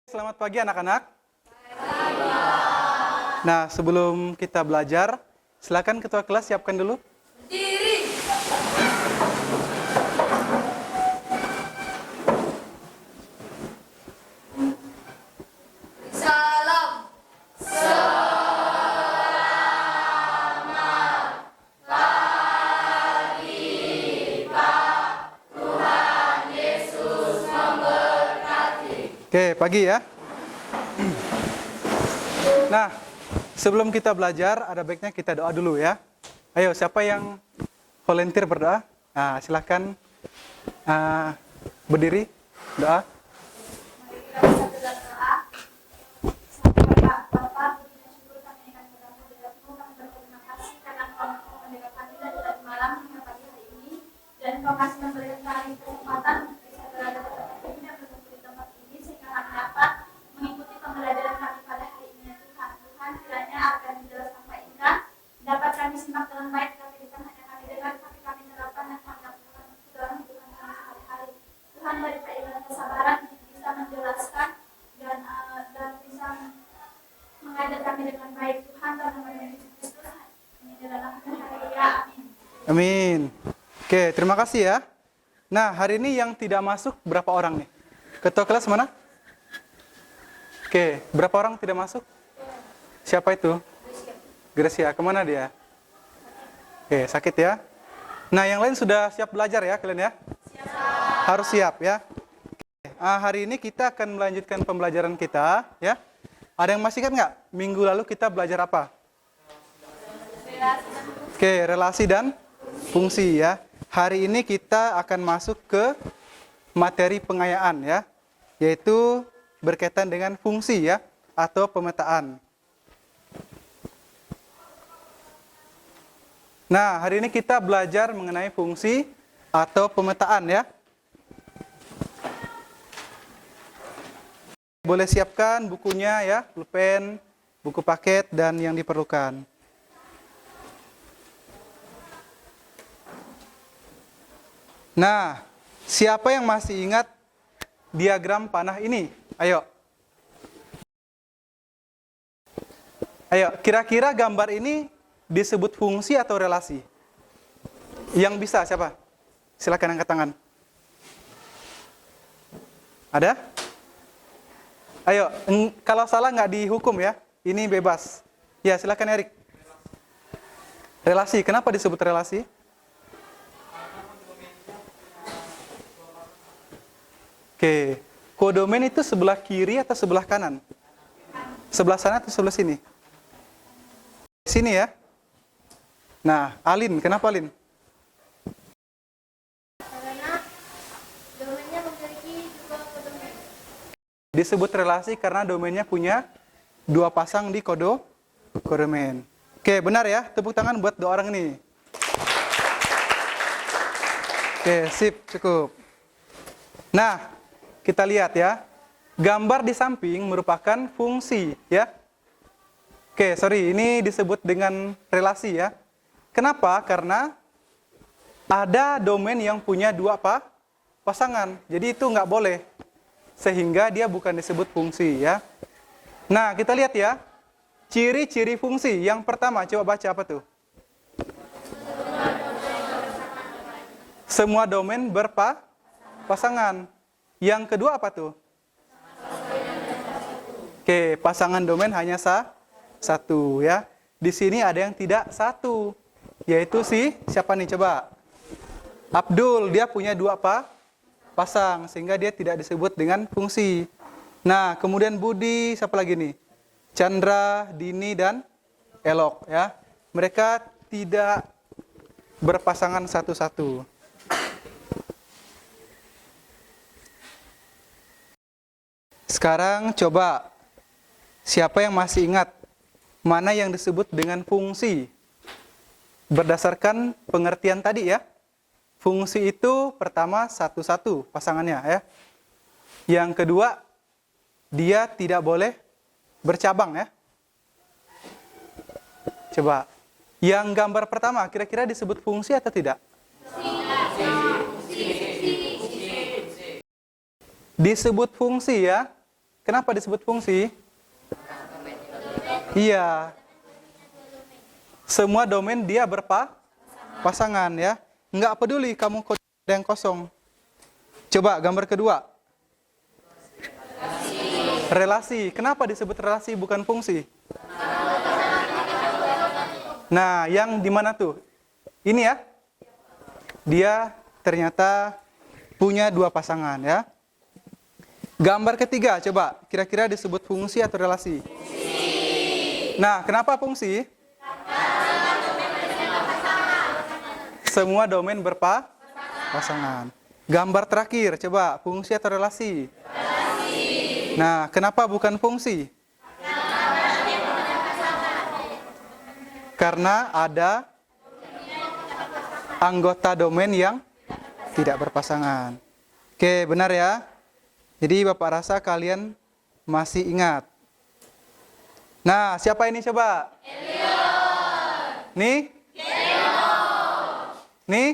Selamat pagi anak-anak. Nah, sebelum kita belajar, silakan ketua kelas siapkan dulu. Berdiri. Salam. Oke, pagi ya. Nah, sebelum kita belajar, ada baiknya kita doa dulu ya. Ayo, siapa yang volunteer berdoa? Nah, silakan berdiri, doa. Dan Kau masih memberikan kami kesempatan untuk bisa berada di tempat ini dan berkumpul di tempat ini sehingga kami dapat mengikuti pembelajaran kami pada hari ini ya Tuhan. Tuhan kiranya agar jelas sampaikan dapat kami simak dengan baik, tapi bukan hanya kami dengar, tapi kami terapkan dan kami lakukan dalam kehidupan kami sehari-hari. Tuhan beri keimanan kesabaran untuk bisa menjelaskan dan bisa mengajar kami dengan baik. Tuhan dalam nama Yesus Kristus ini dalam haleluya, amin. Amin. Oke, terima kasih ya. Nah, hari ini yang tidak masuk berapa orang nih? Ketua kelas mana? Oke, berapa orang tidak masuk? Siapa itu? Gracia. Kemana dia? Oke, sakit ya. Nah, yang lain sudah siap belajar ya kalian ya? Siap. Harus siap ya. Oke, hari ini kita akan melanjutkan pembelajaran kita ya. Ada yang masih ingat nggak? Minggu lalu kita belajar apa? Oke, relasi dan fungsi ya. Hari ini kita akan masuk ke materi pengayaan ya, yaitu berkaitan dengan fungsi ya, atau pemetaan. Nah, hari ini kita belajar mengenai fungsi atau pemetaan ya. Boleh siapkan bukunya ya, pulpen, buku paket, dan yang diperlukan. Nah, siapa yang masih ingat diagram panah ini? Ayo. Ayo, kira-kira gambar ini disebut fungsi atau relasi? Yang bisa siapa? Silakan angkat tangan. Ada? Ayo, kalau salah nggak dihukum ya. Ini bebas. Ya, silakan Erik. Relasi, kenapa disebut relasi? Oke, kodomen itu sebelah kiri atau sebelah kanan? Sebelah sana atau sebelah sini? Sini ya. Nah, Alin, kenapa Alin? Karena domainnya memiliki dua kodomen. Disebut relasi karena domainnya punya dua pasang di kodomen. Oke, benar ya. Tepuk tangan buat dua orang ini. Oke, sip, cukup. Nah, kita lihat ya, gambar di samping merupakan fungsi ya. Oke, sorry, ini disebut dengan relasi ya. Kenapa? Karena ada domain yang punya dua pasangan. Jadi itu nggak boleh. Sehingga dia bukan disebut fungsi ya. Nah, kita lihat ya. Ciri-ciri fungsi. Yang pertama, coba baca apa tuh? Semua domain berpasangan. Yang kedua apa tuh? Oke, pasangan domain hanya satu ya. Di sini ada yang tidak satu, yaitu siapa nih coba? Abdul, dia punya dua pasang sehingga dia tidak disebut dengan fungsi. Nah, kemudian Budi, siapa lagi nih? Chandra, Dini dan Elok ya. Mereka tidak berpasangan satu-satu. Sekarang coba, siapa yang masih ingat mana yang disebut dengan fungsi? Berdasarkan pengertian tadi ya. Fungsi itu pertama satu-satu pasangannya ya. Yang kedua, dia tidak boleh bercabang ya. Coba, yang gambar pertama kira-kira disebut fungsi atau tidak? Disebut fungsi ya. Kenapa disebut fungsi? Iya. Semua domain dia berpasangan ya. Nggak peduli kamu kode yang kosong. Coba gambar kedua. Relasi. Kenapa disebut relasi bukan fungsi? Nah, yang di mana tuh? Ini ya. Dia ternyata punya dua pasangan ya. Gambar ketiga, coba. Kira-kira disebut fungsi atau relasi? Fungsi. Nah, kenapa fungsi? Semua domain berpasangan. Gambar terakhir, coba. Fungsi atau relasi? Relasi. Nah, kenapa bukan fungsi? Karena ada anggota domain yang tidak berpasangan. Oke, benar ya? Jadi Bapak rasa kalian masih ingat. Nah, siapa ini coba? Elion. Nih? Nih?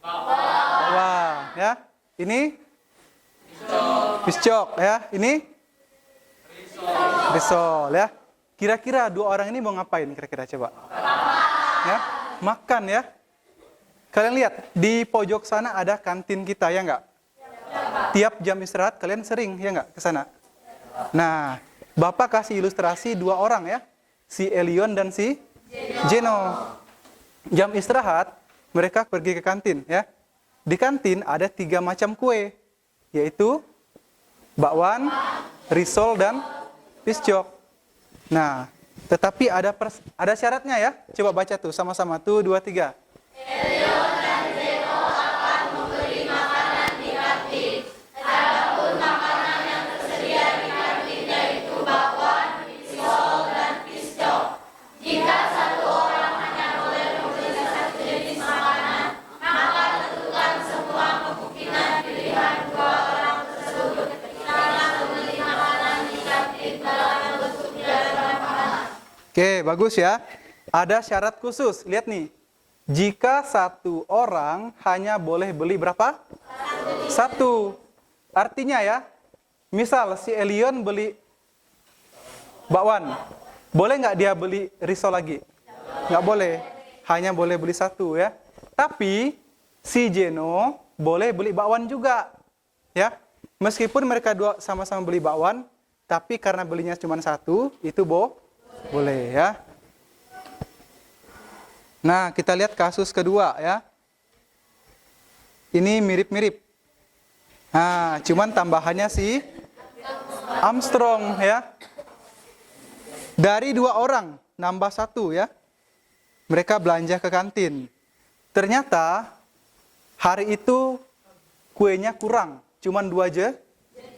Wah, ya. Ini? Piscok, ya. Ini? Risol, ya. Kira-kira dua orang ini mau ngapain kira-kira coba? Ya, makan ya. Kalian lihat di pojok sana ada kantin kita ya enggak? Tiap jam istirahat kalian sering ya enggak ke sana? Nah, Bapak kasih ilustrasi dua orang ya. Si Elion dan si Jeno. Jam istirahat mereka pergi ke kantin ya. Di kantin ada 3 macam kue, yaitu bakwan, risol dan piscok. Nah, tetapi ada syaratnya ya. Coba baca tuh sama-sama tuh 2 3. Elion dan Zeno akan memberi makanan di kantin. Adapun makanan yang tersedia di kantin yaitu bakwan, risol, dan piscok. Jika satu orang hanya boleh membeli satu jenis makanan, maka tentukan semua kemungkinan pilihan dua orang tersebut. Karena membeli makanan di kantin dalam bentuk jajanan makanan. Oke, bagus ya. Ada syarat khusus. Lihat nih. Jika satu orang hanya boleh beli berapa? Satu. Artinya ya, misal si Elion beli bakwan. Boleh nggak dia beli risol lagi? Nggak boleh. Hanya boleh beli satu ya. Tapi si Jeno boleh beli bakwan juga. Ya. Meskipun mereka dua sama-sama beli bakwan, tapi karena belinya cuma satu, itu boleh ya. Nah, kita lihat kasus kedua ya. Ini mirip-mirip. Nah, cuman tambahannya si Armstrong ya. Dari 2 orang nambah 1 ya. Mereka belanja ke kantin. Ternyata hari itu kuenya kurang, cuman 2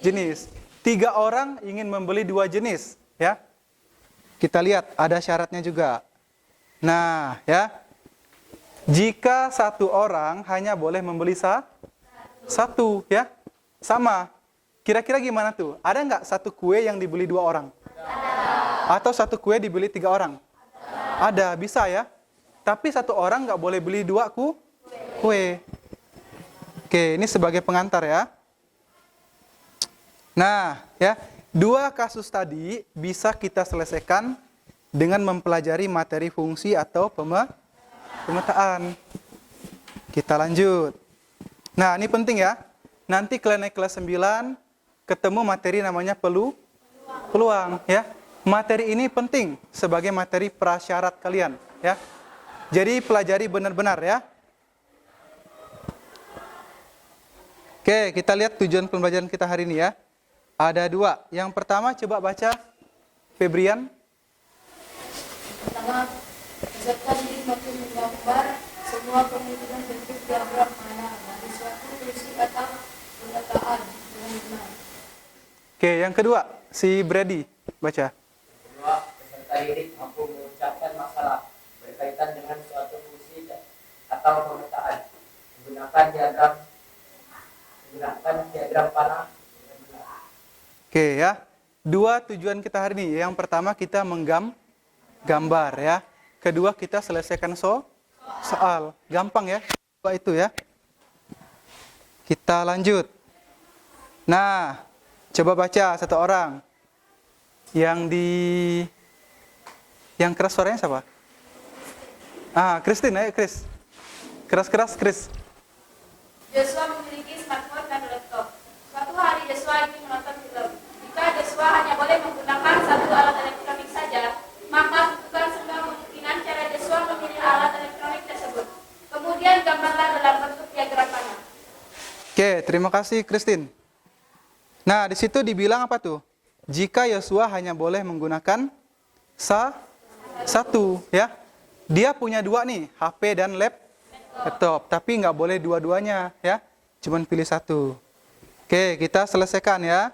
jenis. 3 orang ingin membeli 2 jenis ya. Kita lihat ada syaratnya juga. Nah, ya. Jika satu orang hanya boleh membeli satu, ya. Sama. Kira-kira gimana tuh? Ada nggak satu kue yang dibeli 2 orang? Ada. Atau satu kue dibeli 3 orang? Ada, bisa ya. Tapi satu orang nggak boleh beli 2 kue. Oke, ini sebagai pengantar ya. Nah, ya. 2 kasus tadi bisa kita selesaikan dengan mempelajari materi fungsi atau pemetaan. Kita lanjut. Nah, ini penting ya. Nanti kalian naik kelas 9, ketemu materi namanya peluang. Ya. Materi ini penting sebagai materi prasyarat kalian. Ya. Jadi pelajari benar-benar ya. Oke, kita lihat tujuan pembelajaran kita hari ini ya. Ada 2. Yang pertama coba baca Febrian. Pertama, peserta didik mampu menggambar semua kemungkinan bentuk diagram mana dari suatu fungsi atau pemetaan dengan benar. Oke, yang kedua, si Brady baca. Kedua, peserta didik mampu mengucapkan masalah berkaitan dengan suatu fungsi atau pemetaan menggunakan diagram panah dengan benar. Oke ya. 2 tujuan kita hari ini. Yang pertama kita gambar ya. Kedua kita selesaikan soal. Gampang ya. 2 itu ya. Kita lanjut. Nah, coba baca satu orang. Yang keras suaranya siapa? Christine, ayo Chris. Keras, Chris. Joshua memiliki smartphone dan laptop. Suatu hari Joshua ingin menonton film. Jika Joshua hanya boleh menggunakan satu alat elektronik saja, maka bukan semua kemungkinan cara Joshua memilih alat elektronik tersebut. Kemudian gambarlah dalam bentuk diagram panah. Oke, terima kasih Christine. Nah, di situ dibilang apa tuh? Jika Yosua hanya boleh menggunakan satu, ya. Dia punya dua nih, HP dan laptop, tapi nggak boleh dua-duanya, ya. Cuman pilih satu. Oke, kita selesaikan ya.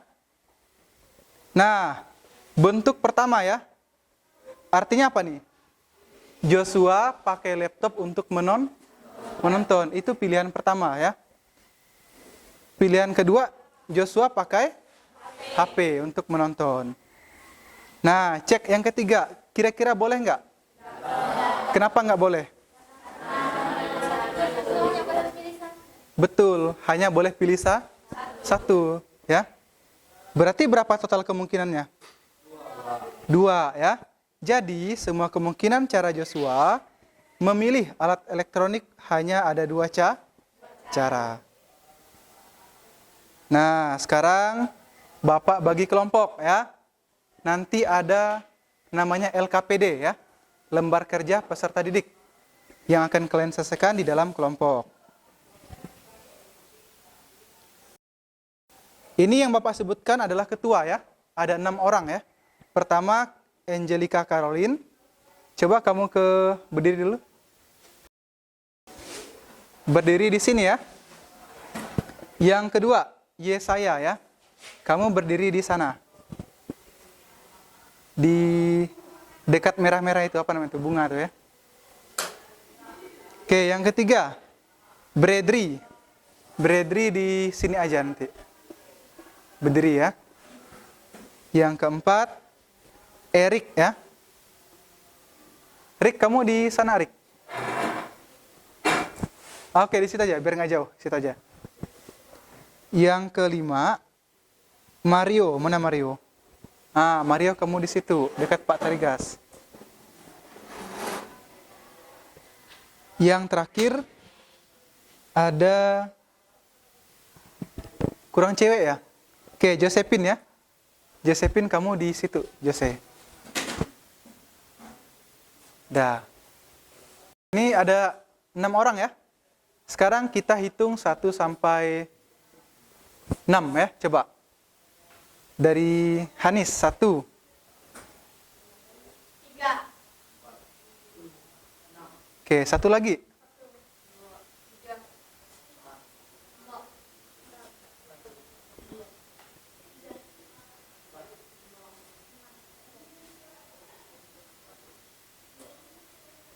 Nah, bentuk pertama ya. Artinya apa nih? Joshua pakai laptop untuk menonton. Itu pilihan pertama ya. Pilihan kedua, Joshua pakai HP untuk menonton. Nah, cek yang ketiga. Kira-kira boleh nggak? Kenapa nggak boleh? Betul, hanya boleh pilih satu, ya. Berarti berapa total kemungkinannya? Dua, ya. Jadi, semua kemungkinan cara Joshua memilih alat elektronik hanya ada dua cara. Nah, sekarang Bapak bagi kelompok, ya. Nanti ada namanya LKPD, ya. Lembar kerja peserta didik yang akan kalian selesaikan di dalam kelompok. Ini yang Bapak sebutkan adalah ketua ya. Ada 6 orang ya. Pertama Angelica Caroline. Coba kamu berdiri dulu. Berdiri di sini ya. Yang kedua Yesaya ya. Kamu berdiri di sana. Di dekat merah-merah itu apa namanya itu? Bunga tuh ya. Oke, yang ketiga Bredri. Bredri di sini aja nanti. Berdiri ya. Yang keempat Erik ya. Rick, kamu di sana Rick. Oke, di situ aja biar nggak jauh, situ aja. Yang kelima Mario, mana Mario? Mario kamu di situ dekat Pak Tarigas. Yang terakhir ada kurang cewek ya. Oke, Josephine ya. Josephine kamu di situ, Jose. Dah. Ini ada 6 orang ya. Sekarang kita hitung 1 sampai 6 ya, coba. Dari Hanis 1. 3. Oke, 1 lagi.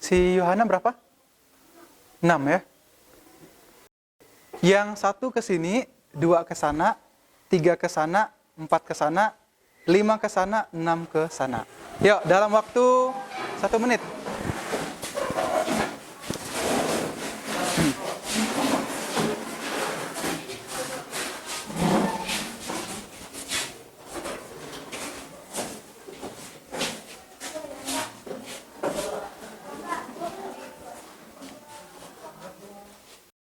Si Yohana berapa? 6 ya. Yang 1 ke sini, 2 ke sana, 3 ke sana, 4 ke sana, 5 ke sana, 6 ke sana. Yuk, dalam waktu 1 menit.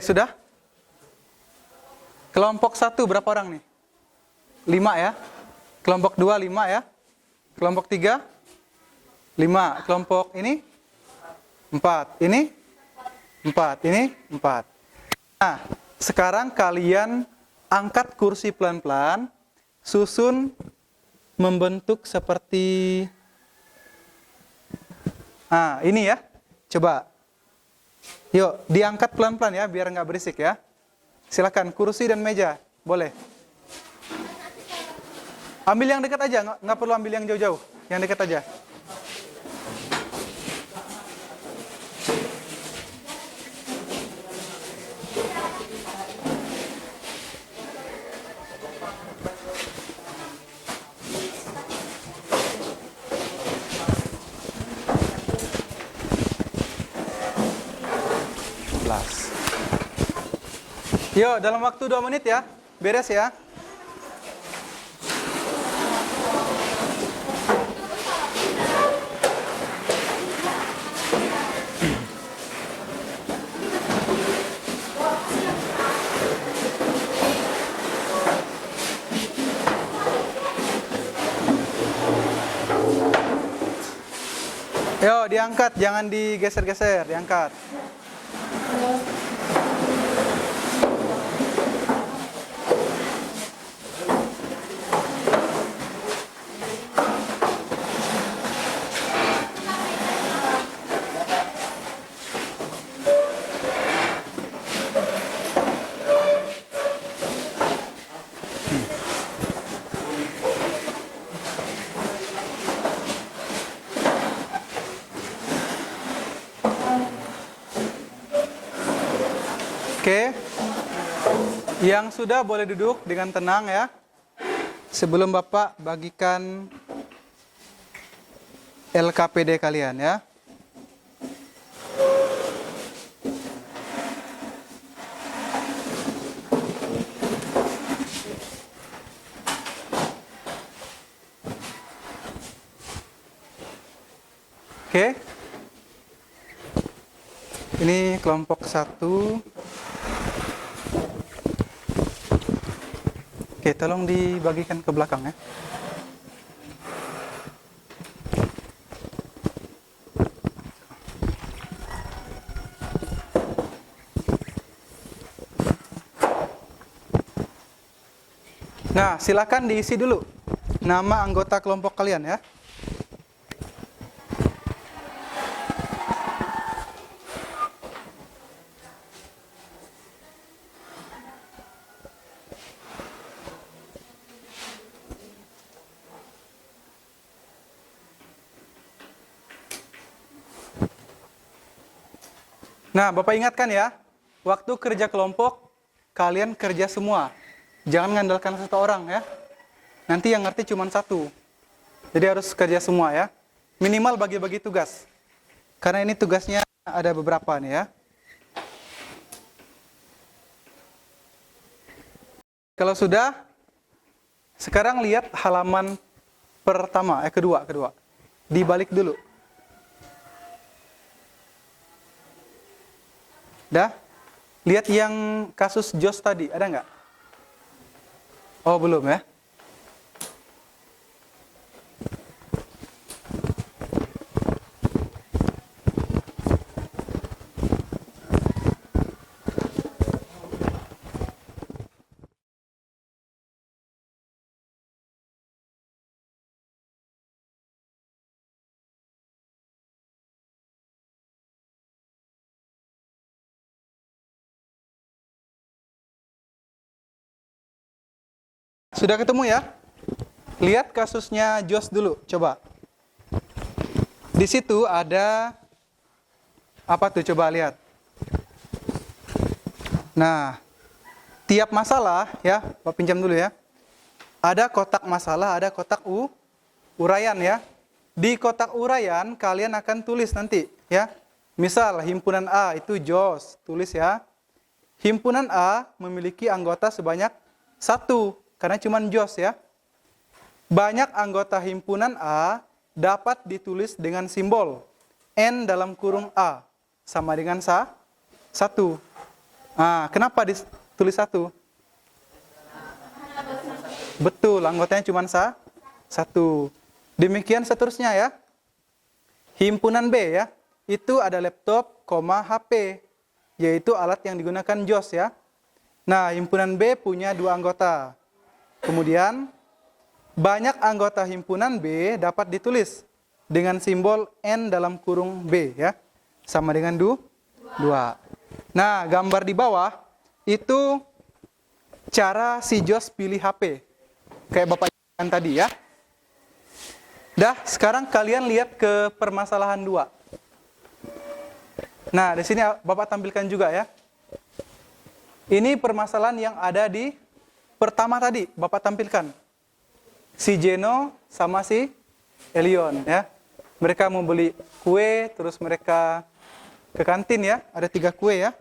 Sudah? Kelompok 1 berapa orang nih? 5 ya. Kelompok 2 5 ya. Kelompok 3 5. Kelompok ini 4. Ini 4. Ini 4. Nah, sekarang kalian angkat kursi pelan-pelan, susun membentuk seperti ini ya. Coba. Yuk, diangkat pelan-pelan ya, biar nggak berisik ya. Silakan, kursi dan meja, boleh. Ambil yang dekat aja, nggak perlu ambil yang jauh-jauh. Yang dekat aja. Yuk, dalam waktu 2 menit ya. Beres ya. Yo, diangkat, jangan digeser-geser, diangkat. Oke, yang sudah boleh duduk dengan tenang ya. Sebelum Bapak bagikan LKPD kalian ya. Oke, ini kelompok 1. Oke, tolong dibagikan ke belakang ya. Nah, silakan diisi dulu nama anggota kelompok kalian ya. Nah, Bapak ingatkan ya, waktu kerja kelompok, kalian kerja semua. Jangan mengandalkan satu orang ya. Nanti yang ngerti cuma satu. Jadi harus kerja semua ya. Minimal bagi-bagi tugas. Karena ini tugasnya ada beberapa nih ya. Kalau sudah, sekarang lihat halaman pertama, kedua. Dibalik dulu. Dah? Lihat yang kasus Jos tadi, ada nggak? Oh, belum ya? Sudah ketemu ya? Lihat kasusnya Jos dulu, coba. Di situ ada apa tuh? Coba lihat. Nah, tiap masalah ya, Bapak pinjam dulu ya. Ada kotak masalah, ada kotak uraian ya. Di kotak uraian kalian akan tulis nanti ya. Misal himpunan A itu Jos, tulis ya. Himpunan A memiliki anggota sebanyak 1. Karena cuma Jos ya. Banyak anggota himpunan A dapat ditulis dengan simbol N dalam kurung A sama dengan 1. Nah, kenapa ditulis 1? Betul, anggotanya cuma 1. Demikian seterusnya ya. Himpunan B ya, itu ada laptop, HP, yaitu alat yang digunakan Jos ya. Nah, himpunan B punya 2 anggota. Kemudian, banyak anggota himpunan B dapat ditulis dengan simbol N dalam kurung B ya. Sama dengan 2. Nah, gambar di bawah itu cara si Jos pilih HP. Kayak Bapak yang tadi ya. Dah, sekarang kalian lihat ke permasalahan 2. Nah, di sini Bapak tampilkan juga ya. Ini permasalahan yang ada di pertama tadi, Bapak tampilkan. Si Jeno sama si Elion ya. Mereka mau beli kue, terus mereka ke kantin ya. Ada 3 kue ya.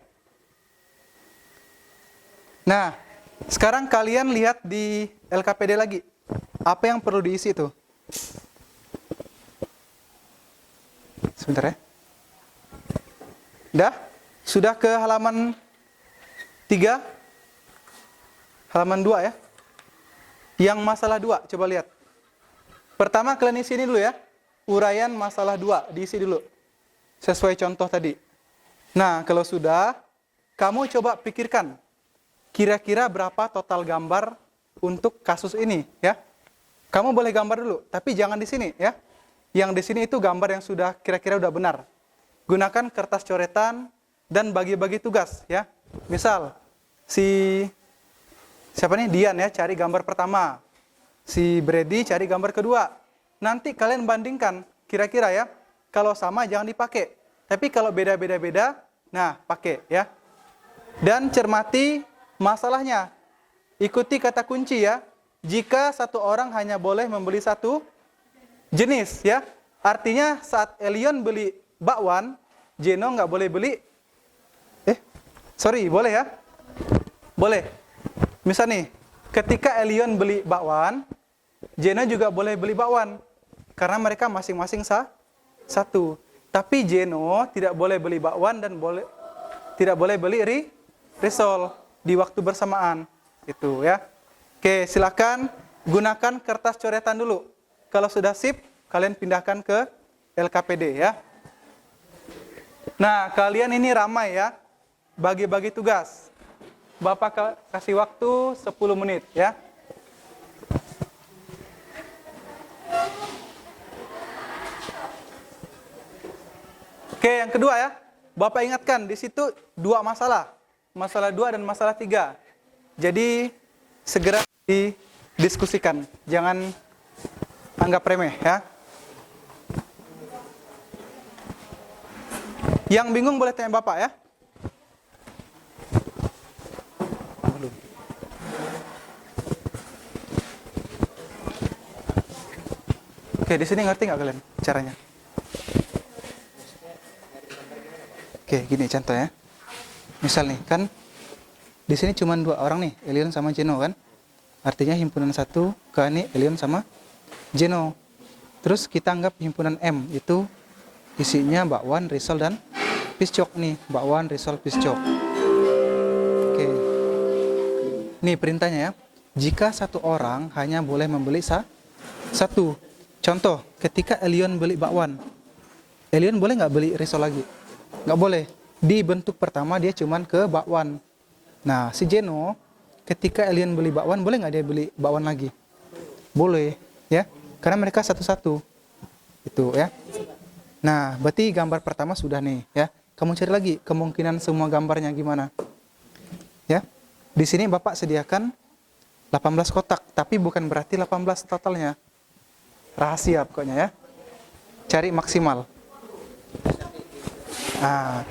Nah, sekarang kalian lihat di LKPD lagi. Apa yang perlu diisi itu? Sebentar ya. Dah? Sudah ke halaman 3? Halaman 2 ya. Yang masalah 2, coba lihat. Pertama kalian isi ini dulu ya. uraian masalah 2, diisi dulu. Sesuai contoh tadi. Nah, kalau sudah, kamu coba pikirkan, kira-kira berapa total gambar untuk kasus ini, ya. Kamu boleh gambar dulu, tapi jangan di sini, ya. Yang di sini itu gambar yang sudah kira-kira udah benar. Gunakan kertas coretan dan bagi-bagi tugas, ya. Misal, siapa nih? Dian ya, cari gambar pertama. Si Brady cari gambar kedua. Nanti kalian bandingkan, kira-kira ya. Kalau sama jangan dipakai. Tapi kalau beda-beda, nah pakai ya. Dan cermati masalahnya. Ikuti kata kunci ya. Jika satu orang hanya boleh membeli satu jenis ya. Artinya saat Elion beli bakwan, Jeno nggak boleh beli. Boleh ya? Boleh. Misal nih, ketika Elion beli bakwan, Jeno juga boleh beli bakwan. Karena mereka masing-masing satu. Tapi Jeno tidak boleh beli bakwan dan tidak boleh beli risol di waktu bersamaan. Itu ya. Oke, silakan gunakan kertas coretan dulu. Kalau sudah sip, kalian pindahkan ke LKPD ya. Nah, kalian ini ramai ya. Bagi-bagi tugas. Bapak kasih waktu 10 menit ya. Oke, yang kedua ya. Bapak ingatkan, di situ 2 masalah. Masalah 2 dan masalah 3. Jadi, segera didiskusikan. Jangan anggap remeh ya. Yang bingung boleh tanya Bapak ya. Oke, di sini ngerti nggak kalian caranya? Oke, gini contoh ya. Misal nih, kan di sini cuma 2 orang nih, Elion sama Jeno kan? Artinya himpunan 1 ke ini Elion sama Jeno. Terus kita anggap himpunan M itu isinya bakwan, risol dan piscok nih, bakwan, risol, piscok. Oke. Nih perintahnya ya. Jika satu orang hanya boleh membeli satu. Contoh, ketika Elion beli bakwan, Elion boleh nggak beli risol lagi? Nggak boleh. Di bentuk pertama dia cuman ke bakwan. Nah, si Jeno, ketika Elion beli bakwan, boleh nggak dia beli bakwan lagi? Boleh, ya. Karena mereka satu-satu. Itu ya. Nah, berarti gambar pertama sudah nih, ya. Kamu cari lagi kemungkinan semua gambarnya gimana. Ya. Di sini Bapak sediakan 18 kotak, tapi bukan berarti 18 totalnya. Rahasia pokoknya ya. Cari maksimal. Nah,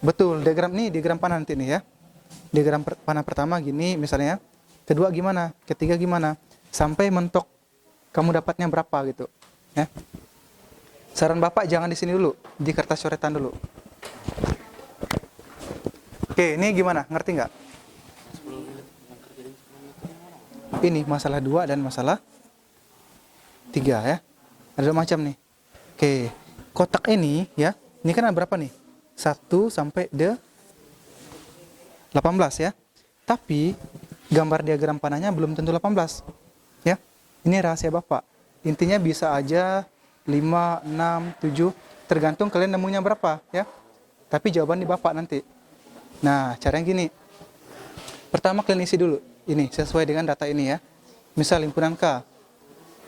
betul, diagram panah nanti nih ya. Diagram panah pertama gini misalnya. Kedua gimana? Ketiga gimana? Sampai mentok kamu dapatnya berapa gitu. Ya. Saran Bapak jangan di sini dulu, di kertas coretan dulu. Oke, ini gimana? Ngerti nggak? Ini masalah 2 dan masalah 3 ya. Ada macam nih. Oke, kotak ini ya. Ini kan ada berapa nih? 1 sampai 18 ya. Tapi gambar diagram panahnya belum tentu 18. Ya. Ini rahasia Bapak. Intinya bisa aja 5, 6, 7 tergantung kalian nemunya berapa ya. Tapi jawaban di Bapak nanti. Nah, caranya gini. Pertama kalian isi dulu. Ini sesuai dengan data ini ya. Misal himpunan K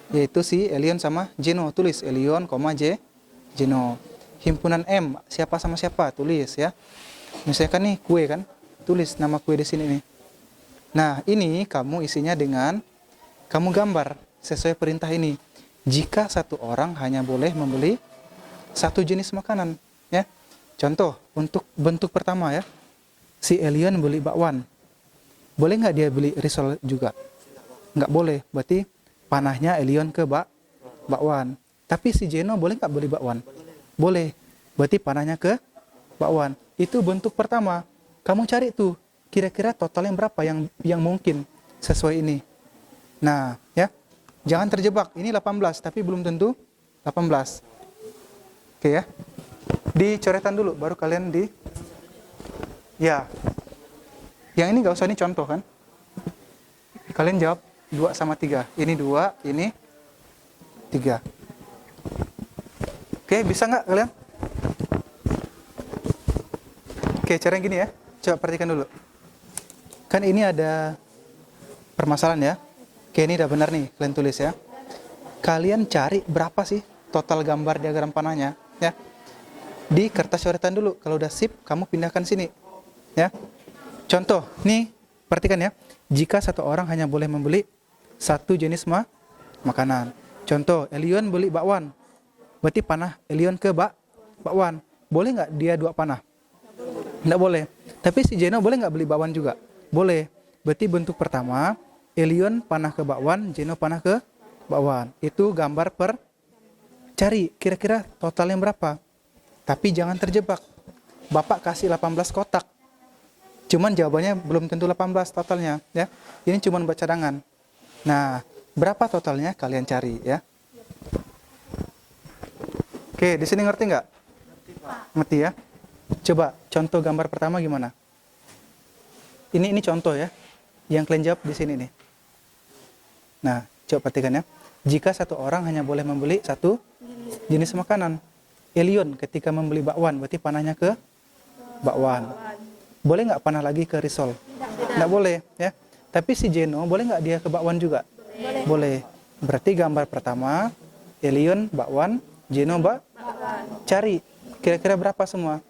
yaitu si Elion sama Jeno, tulis Elion, Jeno. Himpunan M siapa sama siapa, tulis ya. Misalkan nih kue kan, tulis nama kue di sini nih. Nah, ini kamu isinya dengan kamu gambar sesuai perintah ini. Jika satu orang hanya boleh membeli satu jenis makanan ya. Contoh untuk bentuk pertama ya. Si Elion beli bakwan. Boleh nggak dia beli risol juga? Nggak boleh. Berarti panahnya Elion ke bakwan. Tapi si Jeno boleh nggak beli bakwan? Boleh. Berarti panahnya ke bakwan. Itu bentuk pertama. Kamu cari tuh kira-kira totalnya berapa yang mungkin sesuai ini. Nah, ya. Jangan terjebak. Ini 18 tapi belum tentu 18. Oke ya. Dicoretan dulu baru kalian ya. Yang ini nggak usah, ini contoh kan. Kalian jawab 2 sama 3. Ini 2, ini 3. Oke, bisa nggak kalian? Oke, cara yang gini ya. Coba perhatikan dulu. Kan ini ada permasalahan ya. Oke, ini udah benar nih, kalian tulis ya. Kalian cari berapa sih total gambar diagram panahnya ya. Di kertas coretan dulu. Kalau udah sip, kamu pindahkan sini. Ya. Contoh, nih perhatikan ya. Jika satu orang hanya boleh membeli satu jenis makanan. Contoh, Elion beli bakwan. Berarti panah Elion ke bakwan. Boleh nggak dia 2 panah? Nggak boleh. Tapi si Jeno boleh nggak beli bakwan juga? Boleh. Berarti bentuk pertama, Elion panah ke bakwan, Jeno panah ke bakwan. Itu gambar per cari. Kira-kira totalnya berapa? Tapi jangan terjebak. Bapak kasih 18 kotak. Cuman jawabannya belum tentu 18 totalnya. Ya. Ini cuma buat cadangan. Nah, berapa totalnya kalian cari ya? Oke, di sini ngerti nggak? Ngerti ya? Coba contoh gambar pertama gimana? Ini contoh ya. Yang kalian jawab di sini nih. Nah, coba perhatikan ya. Jika satu orang hanya boleh membeli satu jenis makanan. Elion ketika membeli bakwan, berarti panahnya ke bakwan. Boleh nggak panah lagi ke risol? Nggak boleh ya. Tapi si Jeno boleh nggak dia ke bakwan juga? Boleh. Berarti gambar pertama, Elion bakwan, Jeno bakwan. Cari kira-kira berapa semua.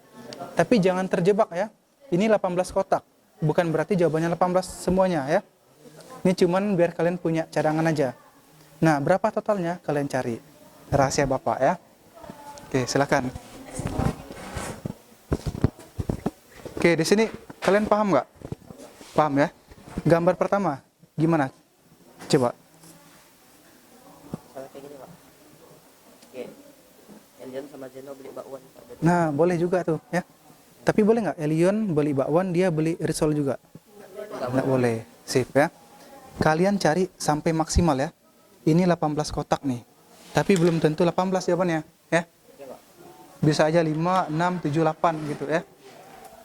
Tapi jangan terjebak ya. Ini 18 kotak. Bukan berarti jawabannya 18 semuanya ya. Ini cuman biar kalian punya cadangan aja. Nah, berapa totalnya kalian cari. Rahasia Bapak ya. Oke, silakan. Oke, di sini kalian paham nggak? Paham ya? Gambar pertama gimana? Coba. Misalnya kayak gini, Pak. Oke. Elion sama Jeno beli bakwan. Nah, boleh juga tuh ya. Tapi boleh nggak Elion beli bakwan, dia beli risol juga? Nggak boleh. Sip ya. Kalian cari sampai maksimal ya. Ini 18 kotak nih. Tapi belum tentu 18 jawabannya ya. Bisa aja 5, 6, 7, 8 gitu ya.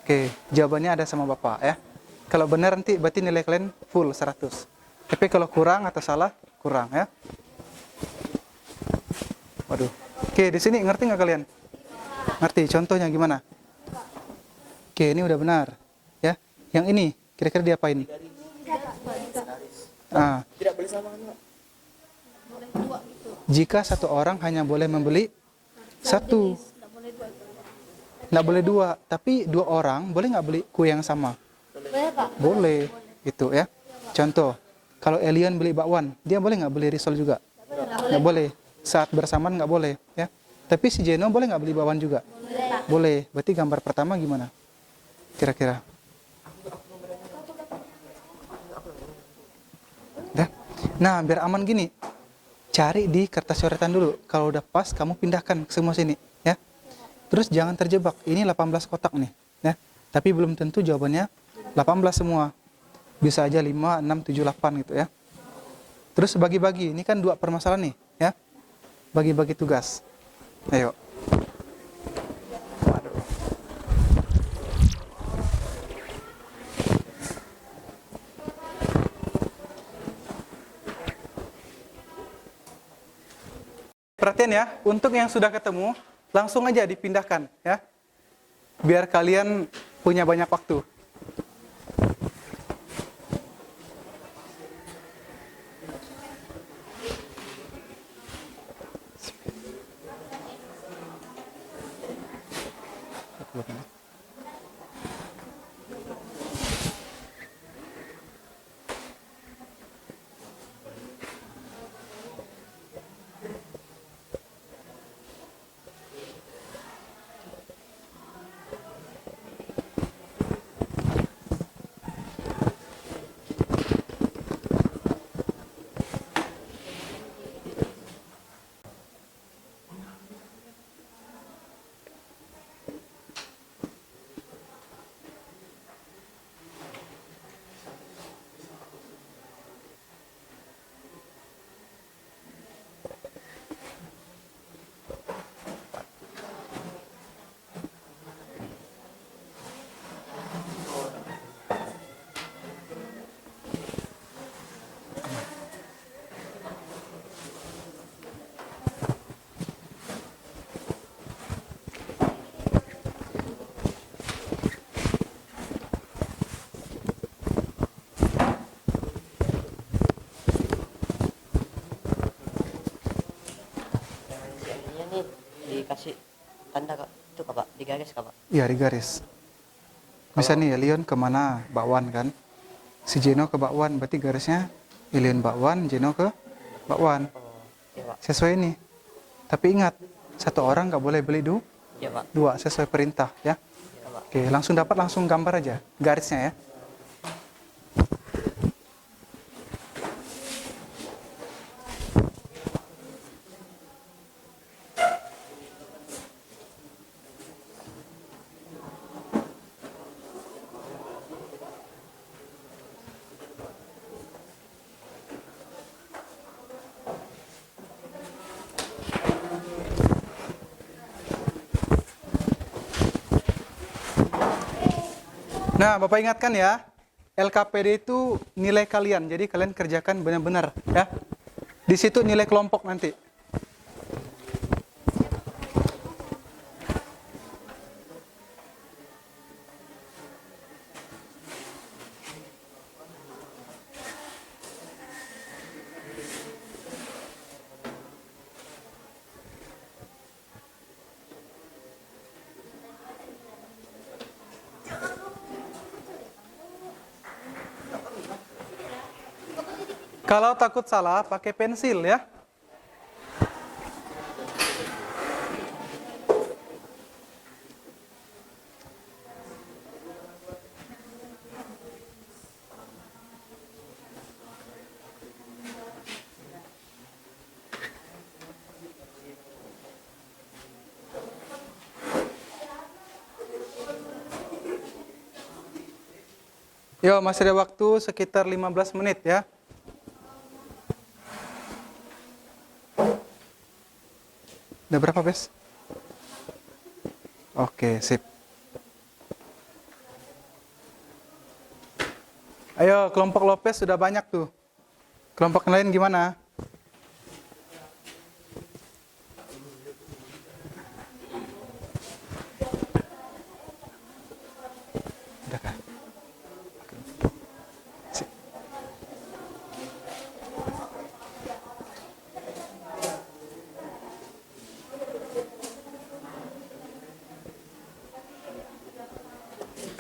Oke, jawabannya ada sama Bapak ya. Kalau benar nanti berarti nilai kalian full 100. Tapi kalau kurang atau salah, kurang ya. Waduh. Oke, di sini ngerti nggak kalian? Ngerti, contohnya gimana? Oke, ini udah benar ya. Yang ini kira-kira diapain? Ah. Tidak boleh sama kan, Pak? Jika satu orang hanya boleh membeli satu, nggak boleh 2. Tapi 2 orang boleh nggak beli kue yang sama? Boleh, gitu ya. Contoh, kalau Elion beli bakwan, dia boleh nggak beli risol juga? Nggak boleh. Saat bersamaan nggak boleh ya. Tapi si Jeno boleh nggak beli bakwan juga? Boleh. Berarti gambar pertama gimana? Kira-kira? Ya. Nah, biar aman gini, cari di kertas coretan dulu. Kalau udah pas, kamu pindahkan ke semua sini, ya. Terus jangan terjebak. Ini 18 kotak nih, ya. Tapi belum tentu jawabannya 18 semua. Bisa aja 5, 6, 7, 8 gitu ya. Terus bagi-bagi. Ini kan 2 permasalahan nih, ya. Bagi-bagi tugas. Ayo. Perhatian ya, untuk yang sudah ketemu, langsung aja dipindahkan ya. Biar kalian punya banyak waktu. tanda Kak. Itu Kak Pak, di garis Kak Pak. Iya, di garis. Misalnya nih, Leon kemana? Bakwan kan? Si Jeno ke Bakwan, berarti garisnya Leon Bakwan, Jeno ke Bakwan. Oh, iya Pak. Sesuai nih. Tapi ingat, satu orang nggak boleh beli Iya Pak. dua, sesuai perintah ya. Iya Pak. Oke, langsung dapat, langsung gambar aja garisnya ya. Nah, Bapak ingatkan ya, LKPD itu nilai kalian, jadi kalian kerjakan benar-benar ya. Di situ nilai kelompok nanti. Kalau takut salah, pakai pensil ya. Yo, masih ada waktu sekitar 15 menit ya. Udah berapa, Bes? Oke, sip. Ayo, kelompok Lopez sudah banyak tuh. Kelompok yang lain gimana? Udah kan? Sip.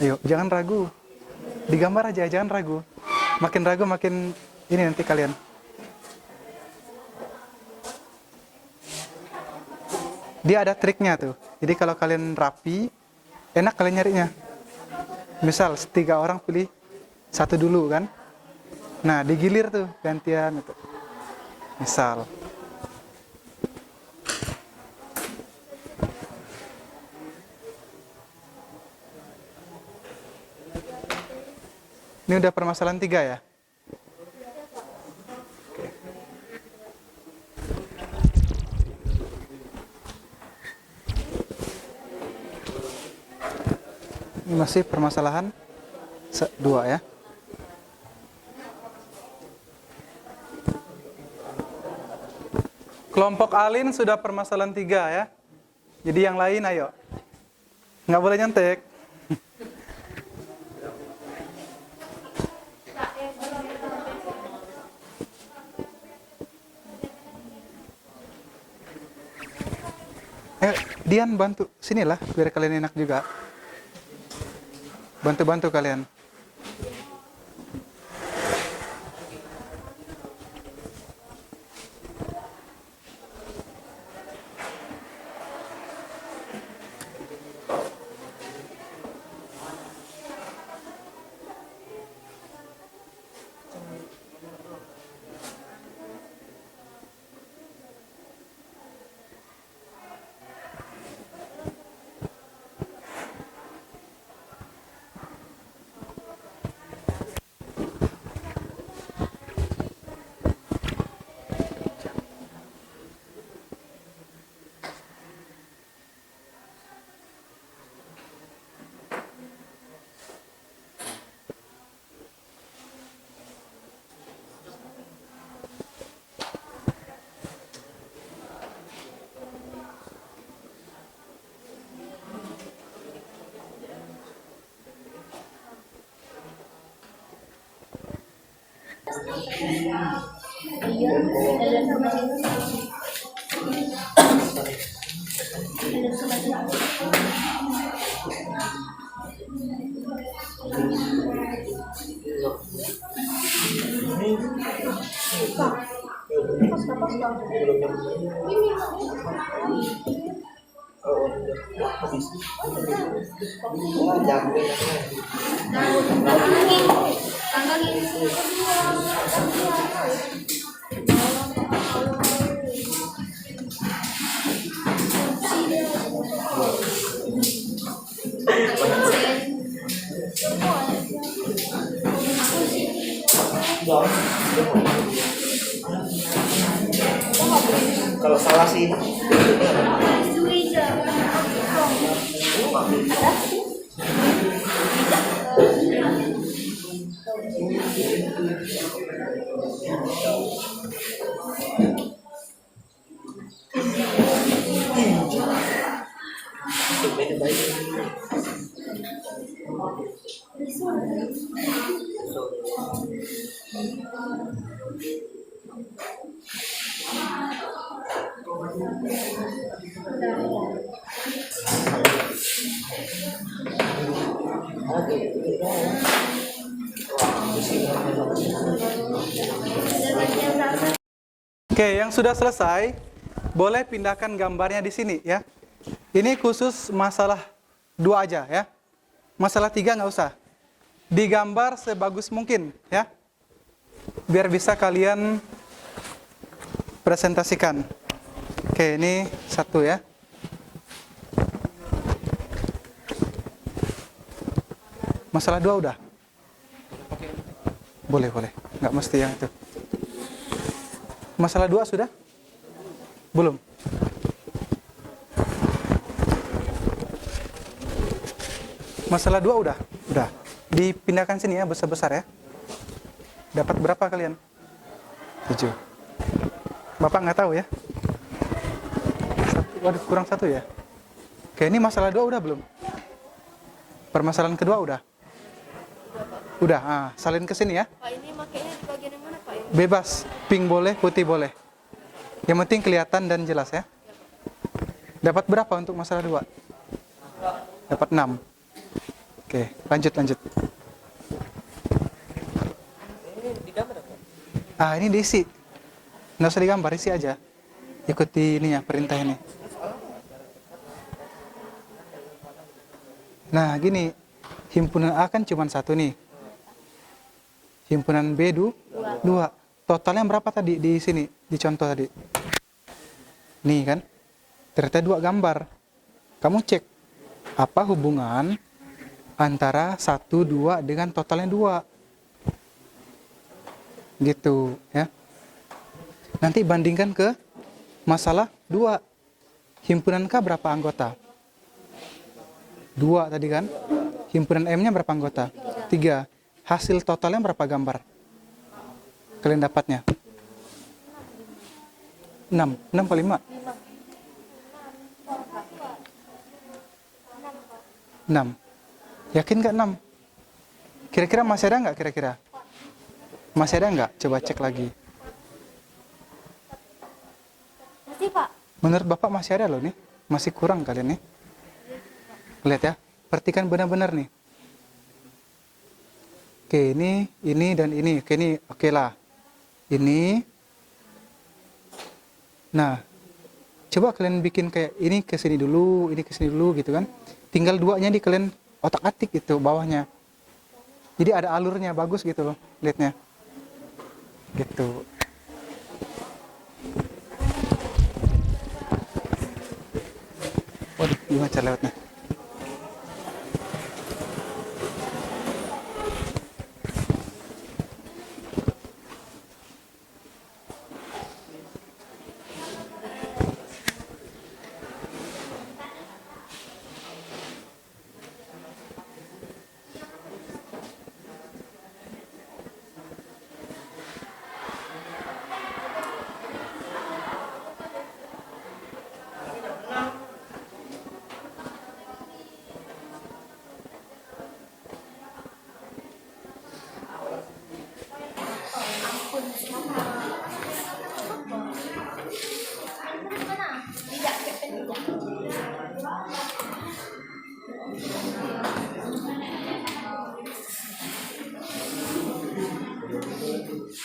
Ayo, jangan ragu. Digambar aja, jangan ragu. Makin ragu, makin ini nanti kalian. Dia ada triknya tuh. Jadi kalau kalian rapi, enak kalian nyarinya. Misal, 3 orang pilih satu dulu kan. Nah, digilir tuh, gantian itu. Misal. Ini udah permasalahan 3 ya? Oke. Ini masih permasalahan 2 ya. Kelompok Alin sudah permasalahan 3 ya. Jadi yang lain ayo. Nggak boleh nyontek. Dian bantu sinilah biar kalian enak juga. Bantu-bantu kalian. Kalau salah sih Oke, yang sudah selesai, boleh pindahkan gambarnya di sini ya. Ini khusus masalah 2 aja ya. Masalah 3 nggak usah. Digambar sebagus mungkin ya. Biar bisa kalian presentasikan. Oke, ini 1 ya. Masalah 2 udah? Boleh. Nggak mesti yang itu. Masalah 2 sudah? Belum? Masalah 2 udah? Udah. Dipindahkan sini ya, besar-besar ya. Dapat berapa kalian? 7. Bapak nggak tahu ya? Waduh, kurang 1 ya? Oke, ini masalah 2 udah belum? Permasalahan kedua udah? Udah, salin ke sini ya. Pak, ini makanya di bagian yang mana, Pak? Bebas, pink boleh, putih boleh. Yang penting kelihatan dan jelas ya. Dapat berapa untuk masalah 2? Dapat 6. Oke, lanjut. Ini diisi. Nggak usah digambar, isi aja. Ikuti ini ya, perintah ini. Nah, gini. Himpunan A kan cuma 1 nih. Himpunan B 2. Totalnya berapa tadi di sini? Di contoh tadi. Nih kan. Ternyata 2 gambar. Kamu cek. Apa hubungan antara 1, 2 dengan totalnya 2. Gitu ya. Nanti bandingkan ke masalah 2. Himpunan K berapa anggota? 2 tadi kan. Himpunan M-nya berapa anggota? 3. Hasil totalnya berapa gambar? Kalian dapatnya? 6. 6 kali 5? 6. Yakin nggak 6? Kira-kira masih ada nggak kira-kira? Masih ada nggak? Coba cek lagi. Masih, Pak. Menurut Bapak masih ada loh nih. Masih kurang kalian nih. Lihat ya. Perhatikan benar-benar nih. Oke, ini dan ini. Oke, ini oke lah. Ini. Nah, coba kalian bikin kayak ini ke sini dulu, ini ke sini dulu gitu kan. Tinggal 2-nya di kalian otak-atik gitu bawahnya. Jadi ada alurnya bagus gitu loh, lihatnya. Gitu. Waduh, gimana cara lewatnya? Nah,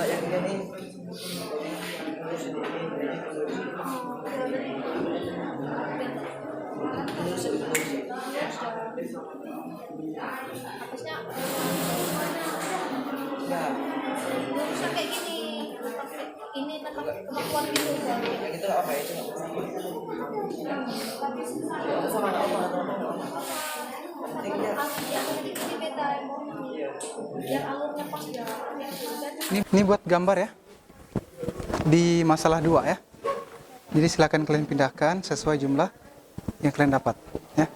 yang ini nih. Bisa kayak gini. Ini tetap kemampuan gitu. Yang itu apa ya? Itu sama apa? Ini beda biar alurnya pas ya. Ini buat gambar ya. Di masalah 2 ya. Jadi silakan kalian pindahkan sesuai jumlah yang kalian dapat ya.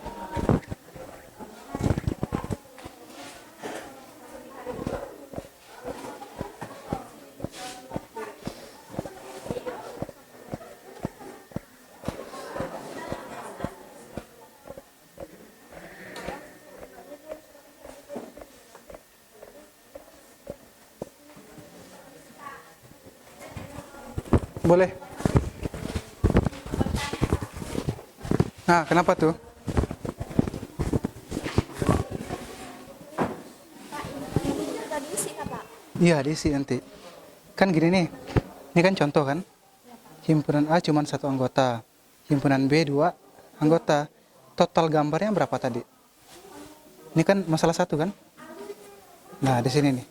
Boleh. Nah, kenapa tuh? Tadi isi Pak. Iya, diisi nanti. Kan gini nih. Ini kan contoh kan? Himpunan A cuma 1 anggota. Himpunan B 2 anggota. Total gambarnya berapa tadi? Ini kan masalah 1 kan? Nah, di sini nih.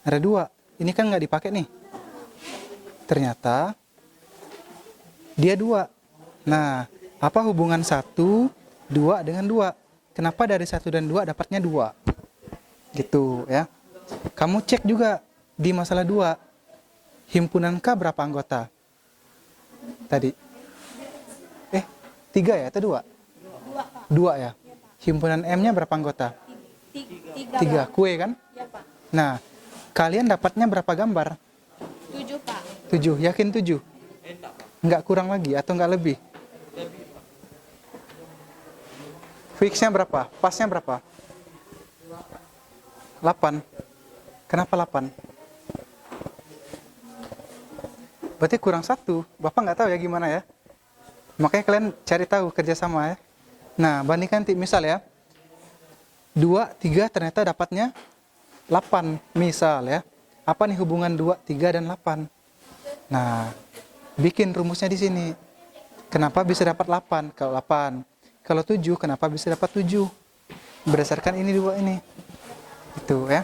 Ada 2. Ini kan nggak dipakai nih. Ternyata dia 2. Nah, apa hubungan 1, 2 dengan 2? Kenapa dari 1 dan 2 dapatnya 2? Gitu ya. Kamu cek juga di masalah 2. Himpunan K berapa anggota? Tadi. 3 ya atau 2? 2 ya. Himpunan M-nya berapa anggota? 3. Kue kan? Ya Pak. Nah, kalian dapatnya berapa gambar? 7 Pak. 7. Yakin 7? Nggak kurang lagi atau nggak lebih? Fixnya berapa? Pasnya berapa? 8. Kenapa 8? Berarti kurang 1. Bapak nggak tahu ya gimana ya. Makanya kalian cari tahu kerjasama ya. Nah, bandingkan misal ya. 2, 3 ternyata dapatnya 8 misal ya. Apa nih hubungan 2, 3 dan 8? Nah, bikin rumusnya di sini. Kenapa bisa dapat 8? Kalau 8. Kalau 7, kenapa bisa dapat 7? Berdasarkan ini 2 ini. Itu ya.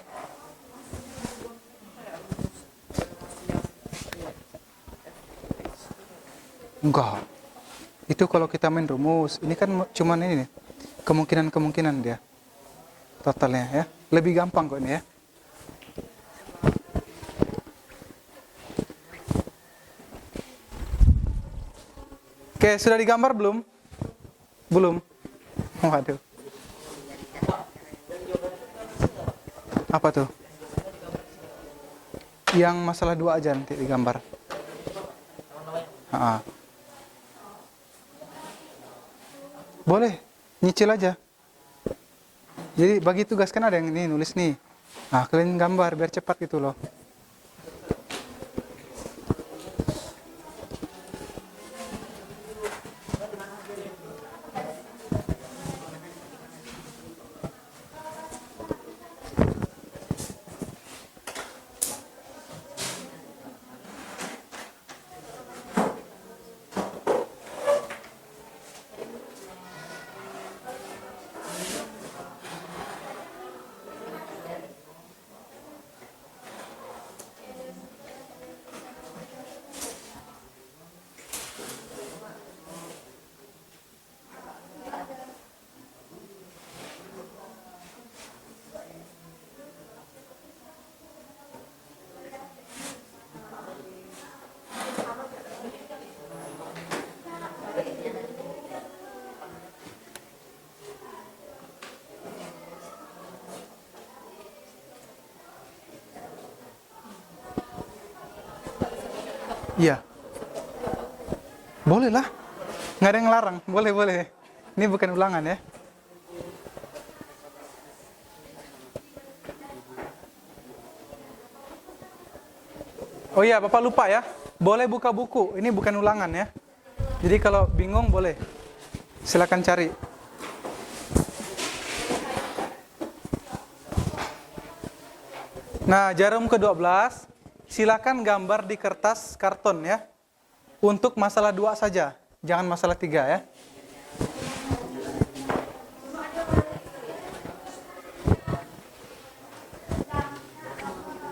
Enggak. Itu kalau kita main rumus. Ini kan cuman ini nih. Kemungkinan-kemungkinan dia. Totalnya ya. Lebih gampang kok ini ya. Oke, sudah digambar belum? Belum? Waduh. Apa tuh? Yang masalah 2 aja nanti digambar. Boleh, nyicil aja. Jadi bagi tugas kan ada yang ini nulis nih. Nah, kalian gambar biar cepat gitu loh. Iya. Boleh lah. Nggak ada yang larang. Boleh, boleh. Ini bukan ulangan ya. Oh iya, Bapak lupa ya. Boleh buka buku. Ini bukan ulangan ya. Jadi kalau bingung boleh. Silakan cari. Nah, jarum ke-12, silakan gambar di kertas karton ya. Untuk masalah 2 saja, jangan masalah 3 ya.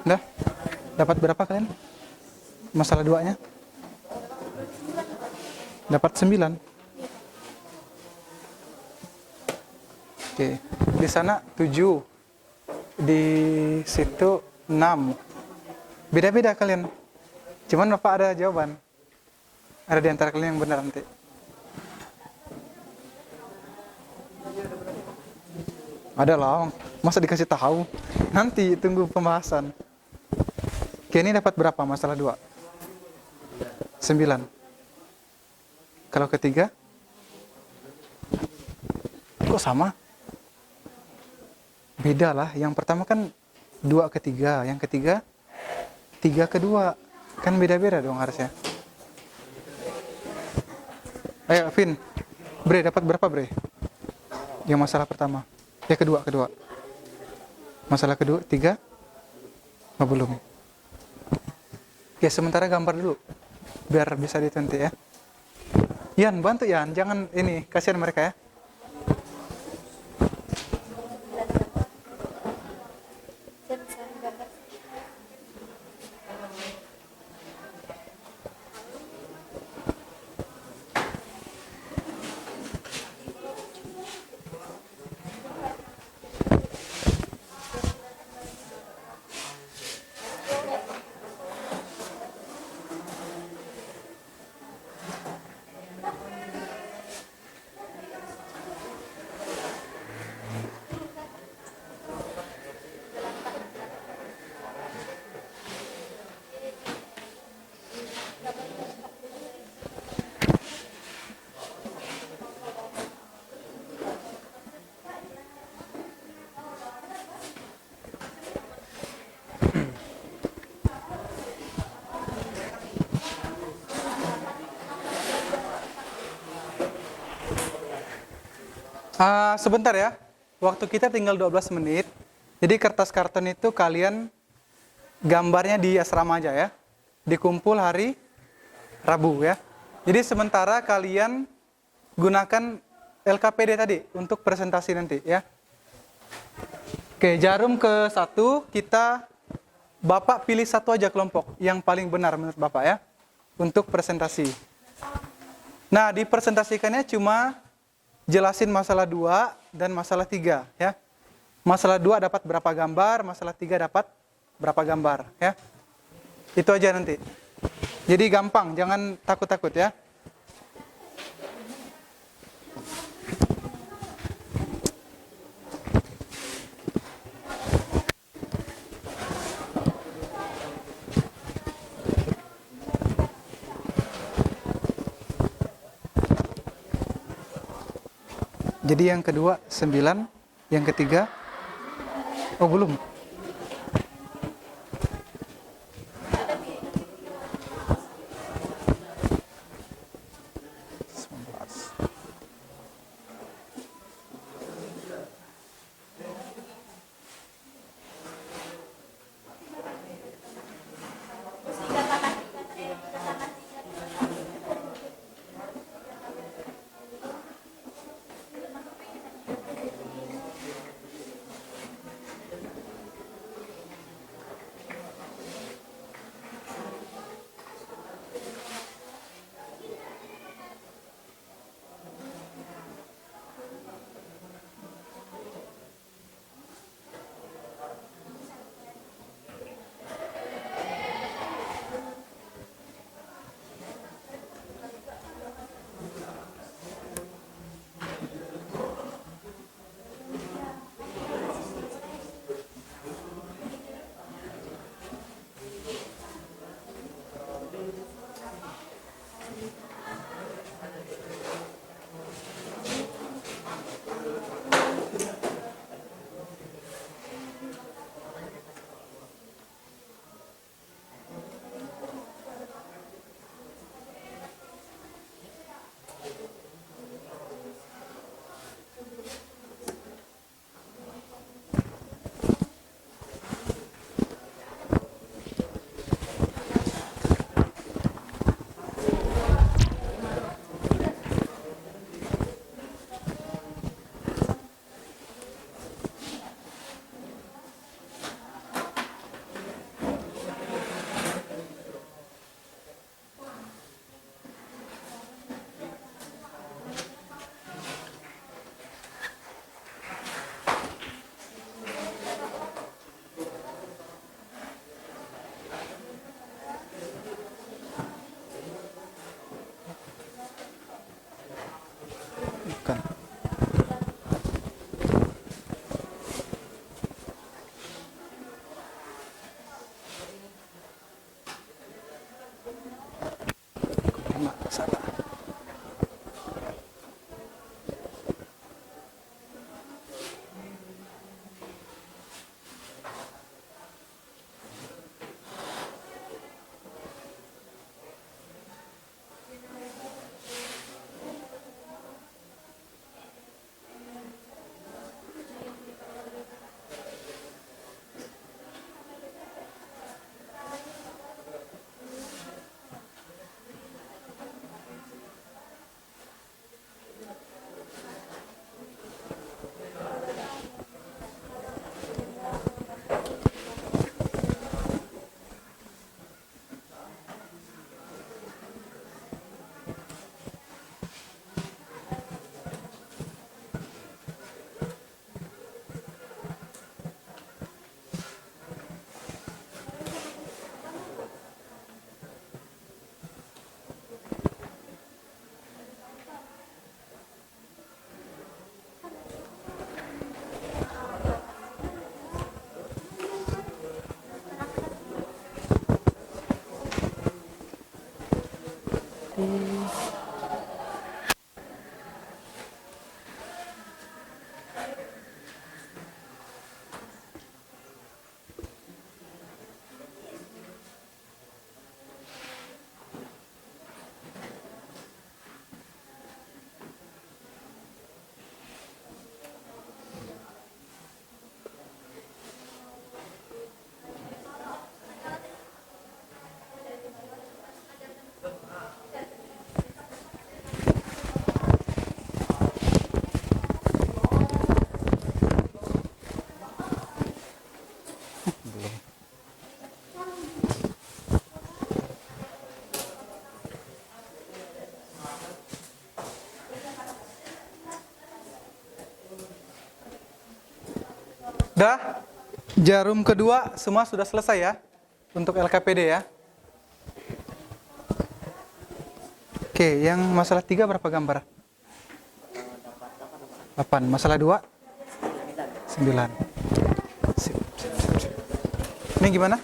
Udah? Dapat berapa kalian? Masalah 2-nya? Dapat 9. Oke, di sana 7. Di situ 6. Beda-beda kalian. Cuman Bapak ada jawaban. Ada di antara kalian yang benar nanti. Ada lah, masa dikasih tahu? Nanti tunggu pembahasan. Oke, ini dapat berapa masalah 2? 9. Kalau ketiga? Kok sama? Beda lah, yang pertama kan 2 ke 3, yang ketiga 3 ke 2. Kan beda-beda dong harusnya. Ayo, Vin. Bre, dapat berapa, Bre? Yang masalah pertama. Ya, kedua. Masalah kedua, 3? Oh, belum. Oke, sementara gambar dulu. Biar bisa ditentu ya. Yan, bantu Yan. Jangan ini, kasihan mereka ya. Sebentar ya, waktu kita tinggal 12 menit. Jadi kertas karton itu kalian gambarnya di asrama aja ya. Dikumpul hari Rabu ya. Jadi sementara kalian gunakan LKPD tadi untuk presentasi nanti ya. Oke, jarum ke-1 kita Bapak pilih satu aja kelompok yang paling benar menurut Bapak ya untuk presentasi. Nah, dipresentasikannya cuma jelasin masalah 2 dan masalah 3 ya. Masalah 2 dapat berapa gambar, masalah 3 dapat berapa gambar ya. Itu aja nanti. Jadi gampang, jangan takut-takut ya. Jadi yang kedua 9, yang ketiga, oh belum. Bermasalah. Dah, jarum kedua semua sudah selesai ya untuk LKPD ya. Oke, yang masalah 3 berapa gambar? 8. Masalah 2? 9. Sip. Ini gimana?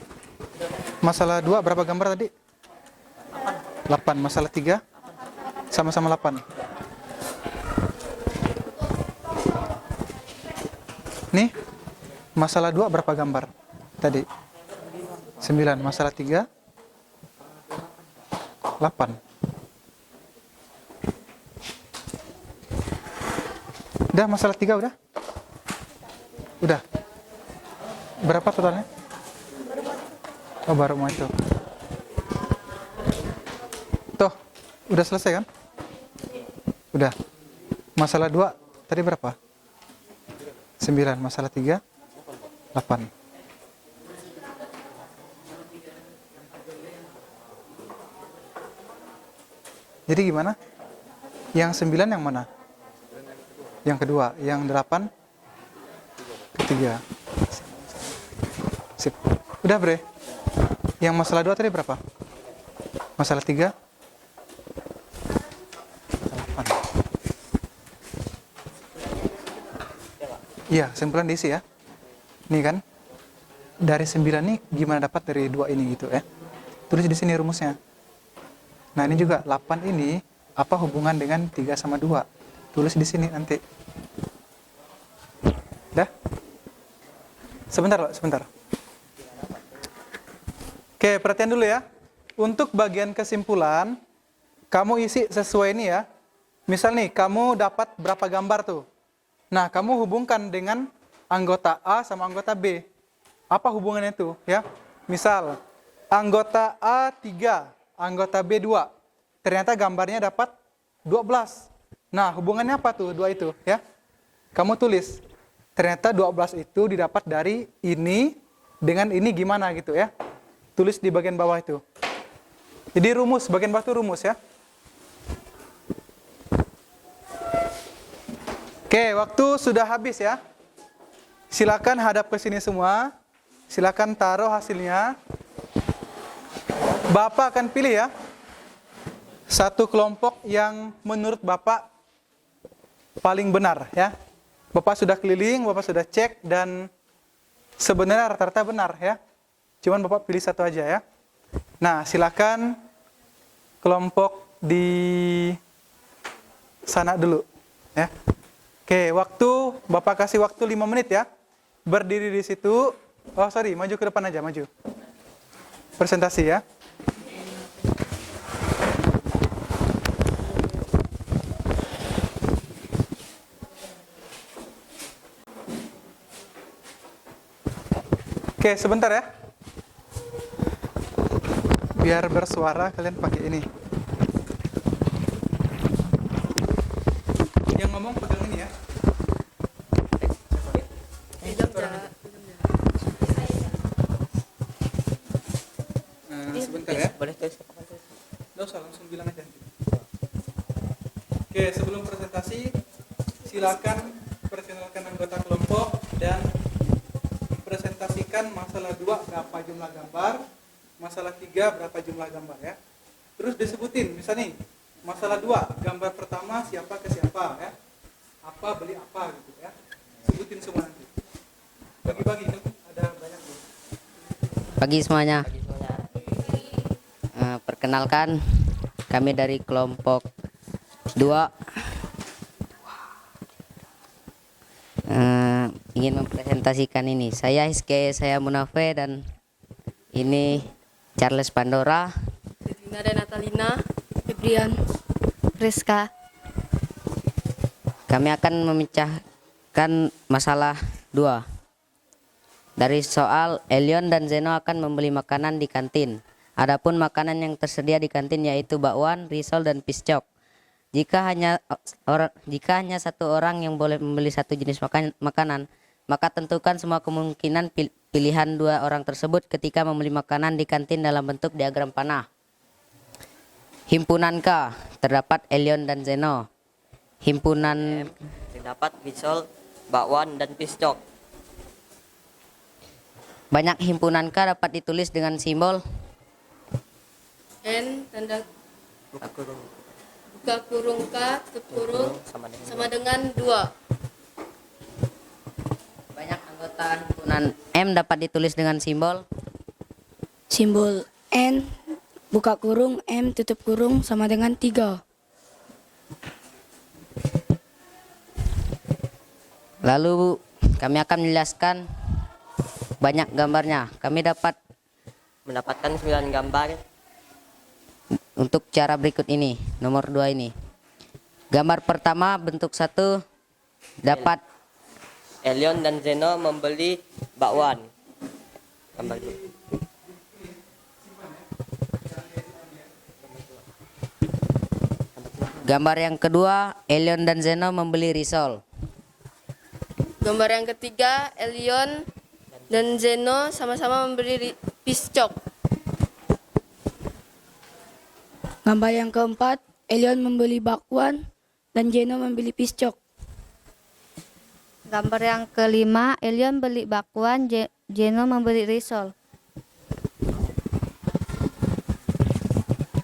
Masalah 2 berapa gambar tadi? 8. Masalah 3? Sama-sama 8. Nih, masalah 2 berapa gambar tadi? 9. Masalah 3? 8. Udah, masalah 3 udah? Udah. Berapa totalnya? Oh, baru mau itu. Tuh, udah selesai kan? Udah. Masalah 2 tadi berapa? 9. Masalah 3? 8. Jadi gimana? Yang 9 yang mana? Yang kedua. Yang 8? Ketiga. Sip. Udah bre. Yang masalah 2 tadi berapa? Masalah 3? 8. Iya, simpulan diisi ya. Nih kan. Dari 9 nih gimana dapat dari 2 ini gitu ya. Tulis di sini rumusnya. Nah, ini juga 8 ini apa hubungan dengan 3 sama 2? Tulis di sini nanti. Dah? Sebentar, Pak, sebentar. Oke, perhatian dulu ya. Untuk bagian kesimpulan, kamu isi sesuai ini ya. Misal nih, kamu dapat berapa gambar tuh? Nah, kamu hubungkan dengan anggota A sama anggota B. Apa hubungannya itu ya? Misal, anggota A 3, anggota B 2. Ternyata gambarnya dapat 12. Nah, hubungannya apa tuh dua itu ya? Kamu tulis. Ternyata 12 itu didapat dari ini dengan ini gimana gitu ya. Tulis di bagian bawah itu. Jadi rumus, bagian bawah itu rumus ya. Oke, waktu sudah habis ya. Silakan hadap ke sini semua. Silakan taruh hasilnya. Bapak akan pilih ya. Satu kelompok yang menurut Bapak paling benar ya. Bapak sudah keliling, Bapak sudah cek dan sebenarnya rata-rata benar ya. Cuman Bapak pilih satu aja ya. Nah, silakan kelompok di sana dulu ya. Oke, Bapak kasih waktu 5 menit ya. Berdiri di situ. Oh, sorry, maju ke depan aja, maju. Presentasi ya. Oke, sebentar ya. Biar bersuara kalian pakai ini. Yang ngomong pegang ini ya. Sebentar ya. Boleh tulis kapan tulis? Nggak usah, langsung bilang aja. Oke, sebelum presentasi, silakan perkenalkan anggota kelompok dan presentasikan masalah 2 berapa jumlah gambar, masalah 3 berapa jumlah gambar ya. Terus disebutin, misalnya nih, masalah 2, gambar pertama siapa ke siapa ya. Apa beli apa gitu ya. Sebutin semua nanti. Bagi-bagi, ada banyak tuh. Pagi semuanya. Bagi semuanya. Perkenalkan, kami dari kelompok 2 ingin mempresentasikan ini. Saya Hiske, saya Munafe, dan ini Charles Pandora, Detrina dan Natalina. Febrian. Rizka. Kami akan memecahkan masalah 2. Dari soal, Elion dan Zeno akan membeli makanan di kantin. Adapun makanan yang tersedia di kantin yaitu bakwan, risol, dan piscok. Jika hanya satu orang yang boleh membeli satu jenis makanan, maka tentukan semua kemungkinan pilihan 2 orang tersebut ketika membeli makanan di kantin dalam bentuk diagram panah. Himpunan K, terdapat Elion dan Zeno. Himpunan Terdapat risol, bakwan, dan piscok. banyak himpunan K dapat ditulis dengan simbol N tanda Buka kurung. buka kurung K tutup kurung sama dengan 2. banyak anggota himpunan M dapat ditulis dengan simbol Simbol N, buka kurung, M, tutup kurung, sama dengan 3. Lalu kami akan menjelaskan banyak gambarnya. Kami dapat Mendapatkan 9 gambar. untuk cara berikut ini. Nomor 2 ini. Gambar pertama bentuk 1 dapat Elion dan Zeno membeli bakwan. Gambar itu. gambar yang kedua, Elion dan Zeno membeli risol. Gambar yang ketiga, Elion dan Zeno sama-sama membeli piscok. Gambar yang keempat, Elion membeli bakwan dan Jeno membeli piscok. Gambar yang kelima, Elion beli bakwan, Jeno membeli risol.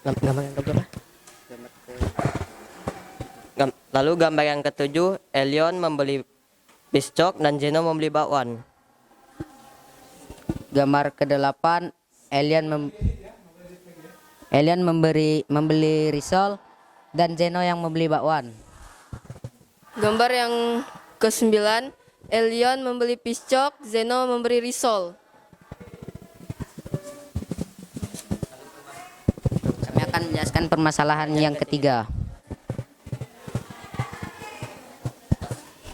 Gambar yang keberapa? Lalu gambar yang ketujuh, Elion membeli piscok dan Zeno membeli bakwan. Gambar ke-8, Elion membeli risol dan Zeno yang membeli bakwan. Gambar yang ke-9, Elion membeli piscok, Zeno membeli risol. Kami akan menjelaskan permasalahan yang ketiga.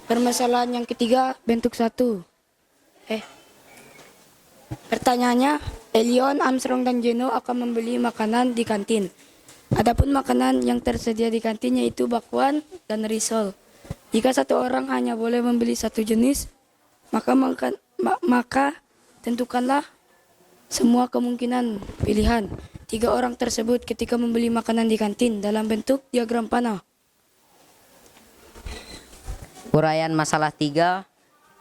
Permasalahan yang ketiga, bentuk 1. Pertanyaannya, Elion, Armstrong, dan Jeno akan membeli makanan di kantin. Adapun makanan yang tersedia di kantin yaitu bakwan dan risol. Jika satu orang hanya boleh membeli satu jenis, maka tentukanlah semua kemungkinan pilihan 3 orang tersebut ketika membeli makanan di kantin dalam bentuk diagram panah. Uraian masalah 3,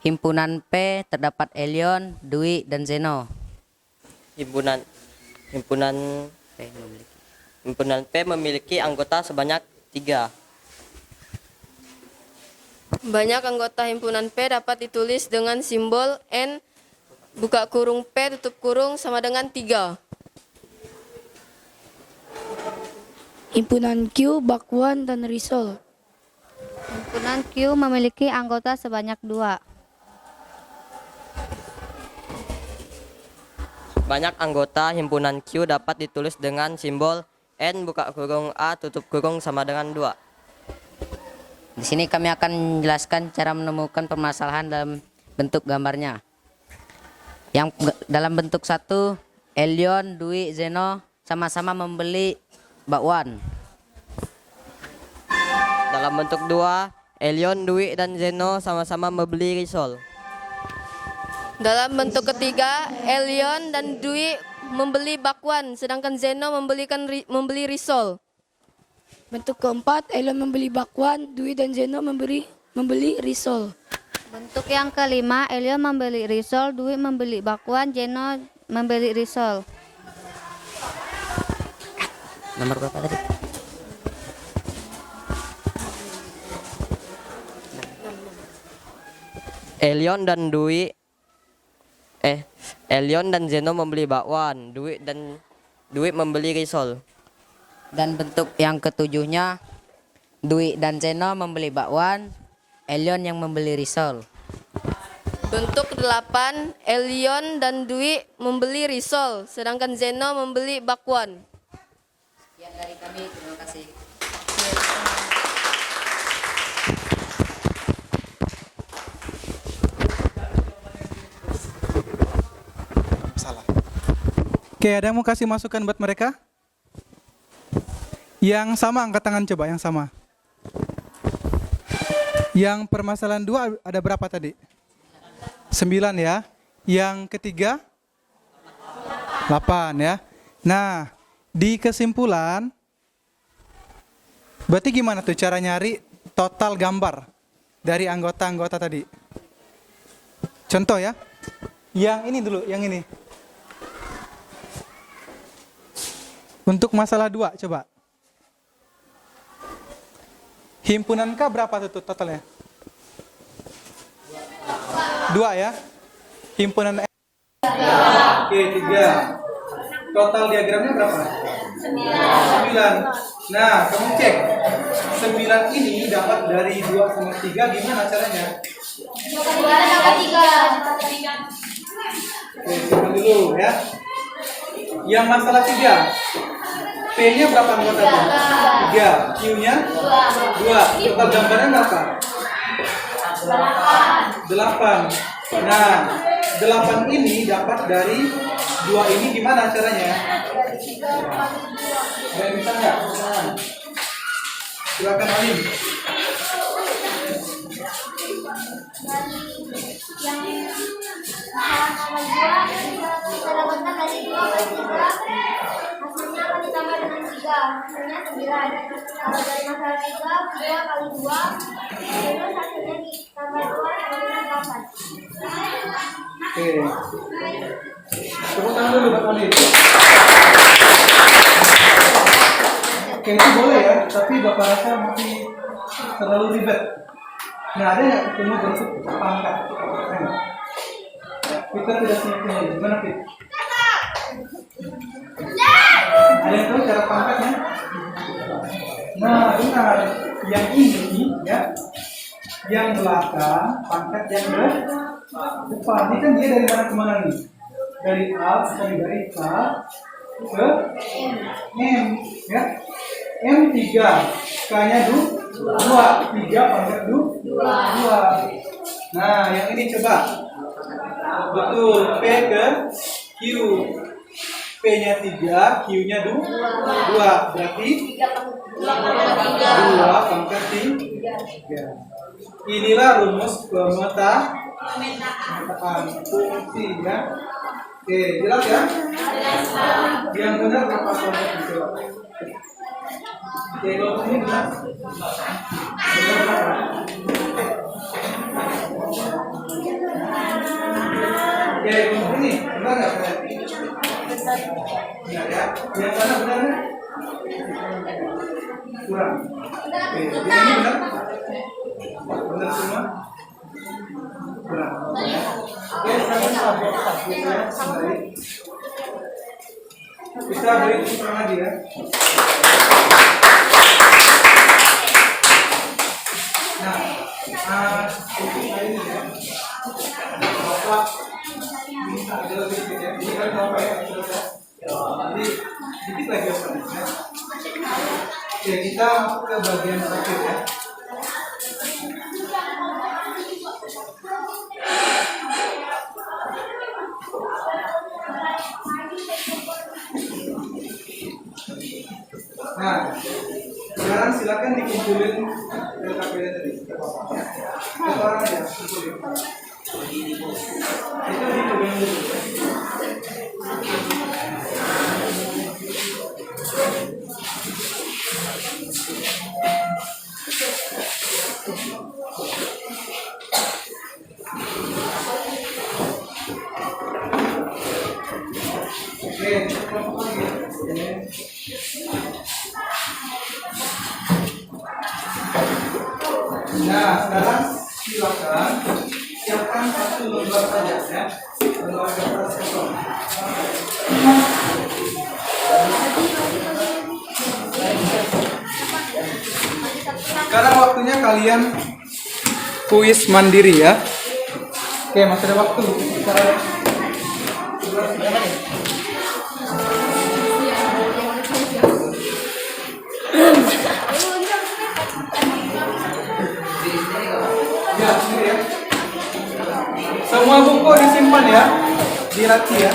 himpunan P terdapat Elion, Dwi, dan Zeno. Himpunan P memiliki anggota sebanyak 3. Banyak anggota himpunan P dapat ditulis dengan simbol N, buka kurung P, tutup kurung, sama dengan 3. Himpunan Q, Bakwan, dan Risol. Himpunan Q memiliki anggota sebanyak 2. Banyak anggota himpunan Q dapat ditulis dengan simbol N buka kurung A tutup kurung sama dengan 2. Di sini kami akan menjelaskan cara menemukan permasalahan dalam bentuk gambarnya. Dalam bentuk 1, Elion, Dwi, Zeno sama-sama membeli bakwan. Dalam bentuk 2, Elion, Dwi, dan Zeno sama-sama membeli risol. Dalam bentuk ketiga, Elion dan Dwi membeli bakwan, sedangkan Zeno membeli risol. Bentuk keempat, Elion membeli bakwan, Dwi dan Zeno membeli risol. Bentuk yang kelima, Elion membeli risol, Dwi membeli bakwan, Zeno membeli risol. Nomor berapa tadi? Elion dan Zeno membeli bakwan, Dwi membeli risol. Dan bentuk yang ketujuhnya, Dwi dan Zeno membeli bakwan, Elion yang membeli risol. Bentuk 8, Elion dan Dwi membeli risol, sedangkan Zeno membeli bakwan. Sekian dari kami, terima kasih. Salah. Oke, ada yang mau kasih masukan buat mereka? Yang sama angkat tangan coba, yang sama. Yang permasalahan 2 ada berapa tadi? 9 ya. Yang ketiga 8 ya. Nah, di kesimpulan berarti gimana tuh cara nyari total gambar dari anggota-anggota tadi? Contoh ya. Yang ini dulu, yang ini. Untuk masalah 2 coba. Himpunan K berapa tuh totalnya? 2 ya. Himpunan N. Oke, 3. Total diagramnya berapa? 9. Nah, kamu cek. 9 ini dapat dari 2 sama 3 gimana caranya? 2 tambah 3. Oke, coba dulu ya. Yang masalah 3. P-nya berapa anggota? 3. Q-nya 2. Total gambarnya berapa? 8. Nah, 8 ini dapat dari 2 ini gimana caranya? Ada yang bisa nggak? Silakan Alim. Kita dapatkan dari 2 per 3. Hasilnya akan ditambah dengan 3. Hasilnya 9. Kalau dari masalah 3 kali 2. Terus hasilnya ditambah 2 sama dengan 8. Oke. Tepuk tangan dulu Pak Alim. Oke, itu boleh ya, tapi Bapak rasa masih terlalu ribet. Nah, ada nggak ketemu bentuk pangkat? Kita tidak siapin lagi. Gimana, Fit? Ada yang tahu cara pangkatnya? Nah, benar. Yang ini ya, yang belakang pangkat yang depan. Ini kan dia dari mana ke mana nih? Dari A, dari K ke M, ya. M 3, K-nya 2, 3 pangkat 2. Nah, yang ini coba. Betul, P ke Q. P-nya 3, Q-nya 2. Berarti 2 pangkat 3. Inilah rumus pemetaan fungsi ya. Oke, jelas ya? Yang benar berapa pangkat itu? Oke, kalau ini benar. Benar berapa? Ya, ini benar nggak? Benar ya. Yang mana benar nggak? Kurang. Oke, jadi ini benar. Benar semua. Kurang. Oke, sekarang kita kembali. Bisa beri tepuk tangan lagi ya. Nah, untuk kali ini ya, Bapak minta adalah sedikit ya. Ini kan Bapak ya, jadi sedikit lagi ya. Oke, kita masuk ke bagian terakhir ya. Nah, sekarang silakan dikumpulin LKP-nya tadi. Satu orang aja kumpulin. Itu dikumpulin dulu. Oke, kelompok lagi. Nah, sekarang silakan siapkan satu lembar saja ya. Lembar kertas kosong. Sekarang waktunya kalian kuis mandiri ya. Oke, masih ada waktu. Sekarang ya, sini ya. Semua buku disimpan ya di laci ya.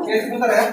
Oke, sebentar ya.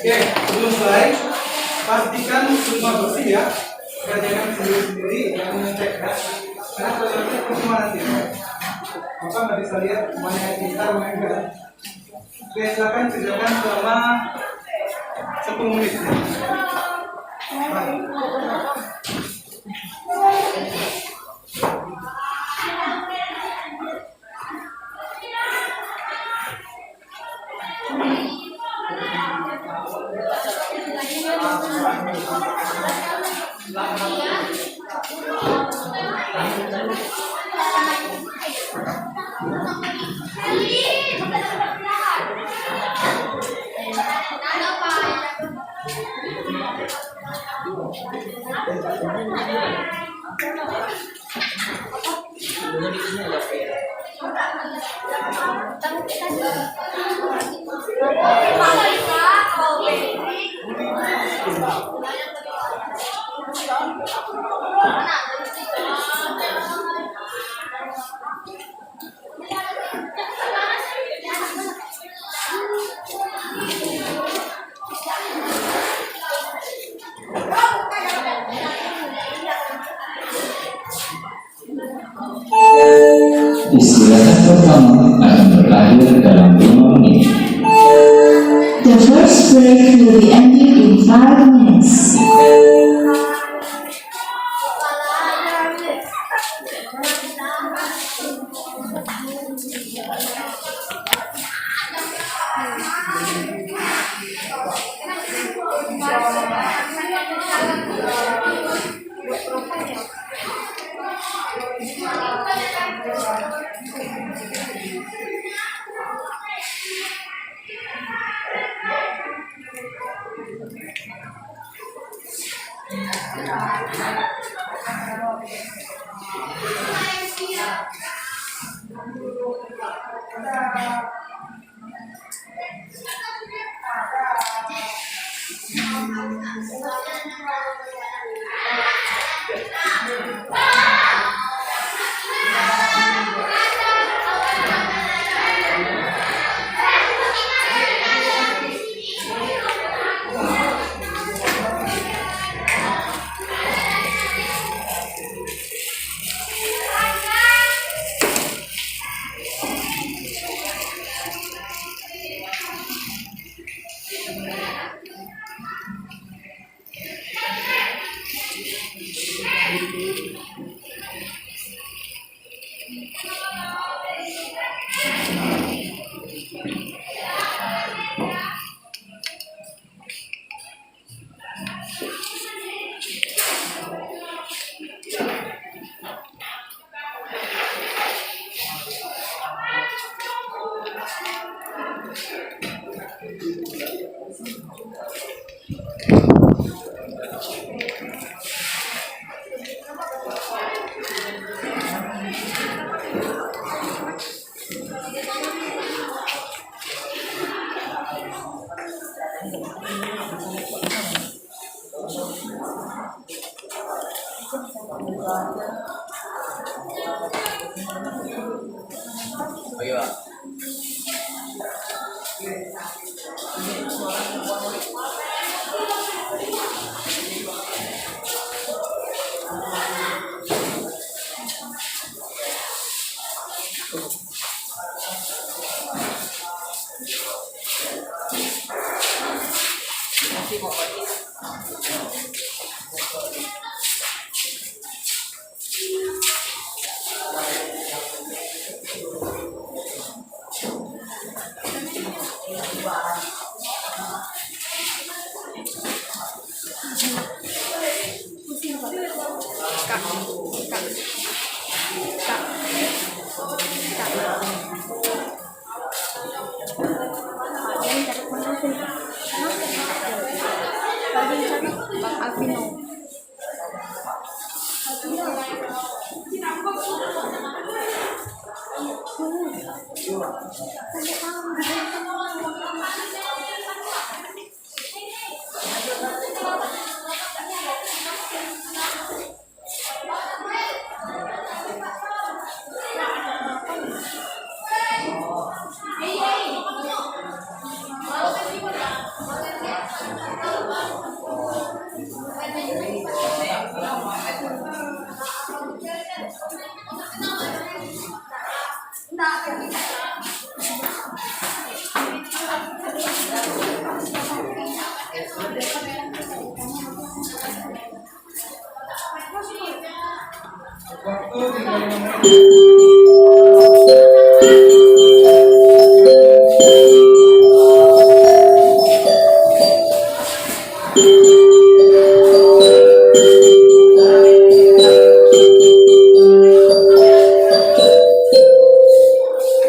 Oke, sebelum mulai, pastikan semua bersih ya. Jangan sendiri-sendiri, jangan ngecek ya. Karena kalau ngecek cuma nanti. Bapak nggak bisa lihat mana yang pintar, mana yang enggak. Oke, silakan kerjakan selama 10 menit. Istirahat pertama akan berakhir dalam 5 menit. The first break will be ending in 5 minutes.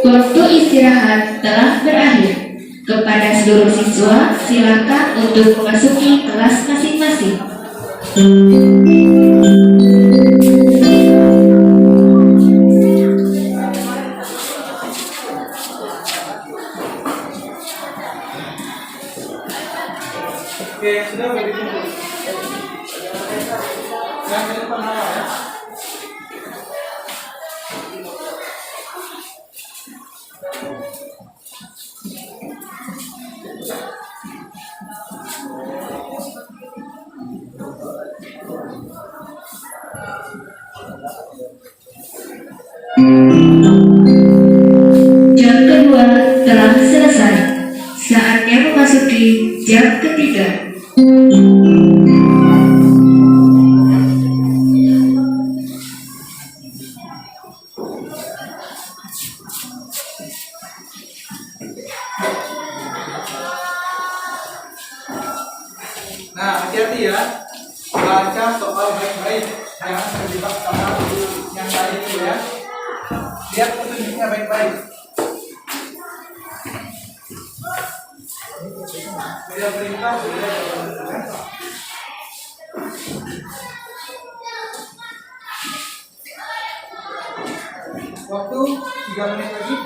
Waktu istirahat telah berakhir. Kepada seluruh siswa, silakan untuk memasuki kelas masing-masing. Oke, sudah begitu. Yang ke depan awal ya. Jam kedua telah selesai. Saatnya memasuki jam ketiga. Nah, hati-hati ya. Baca soal baik-baik. Jangan terjebak sama yang tadi itu ya. Lihat petunjuknya baik-baik. Beda perintah, beda jawaban. Waktu 3 menit lagi.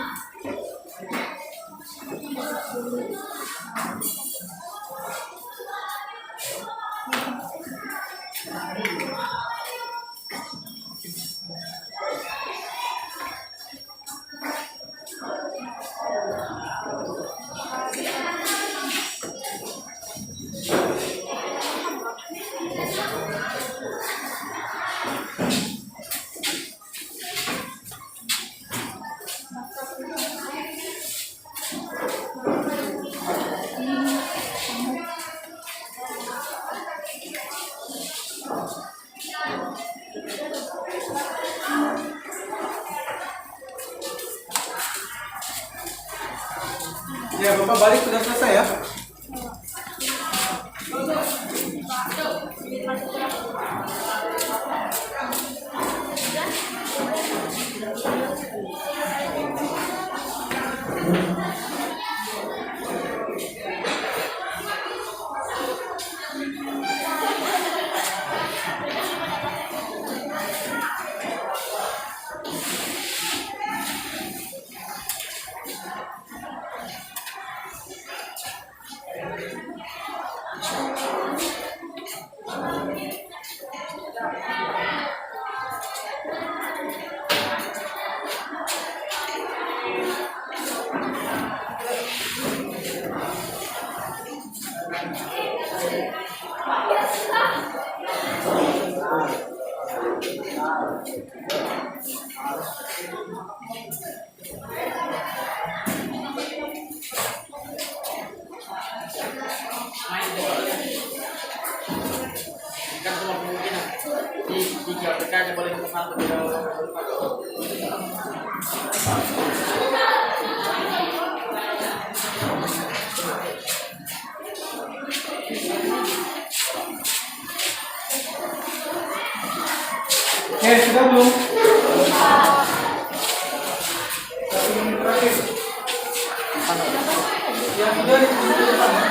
Ya, Bapak balik sudah selesai ya. Sudah belum? Satu menit terakhir. Yang sudah di depan ya.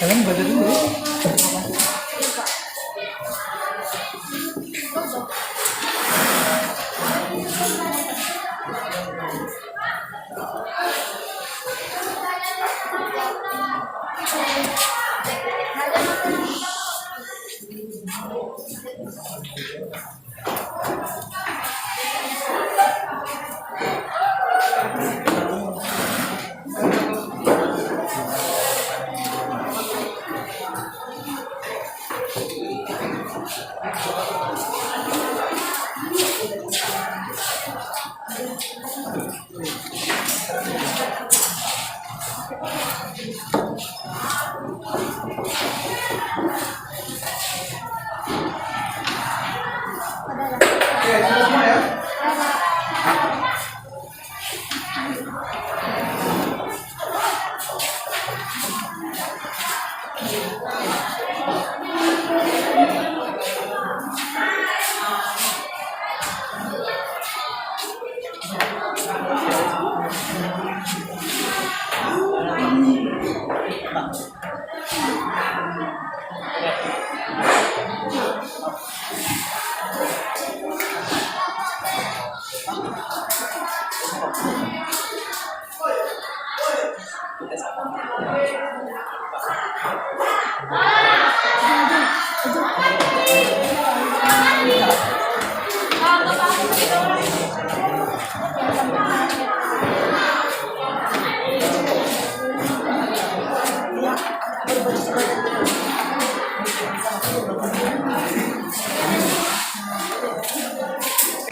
Kalian baca dulu.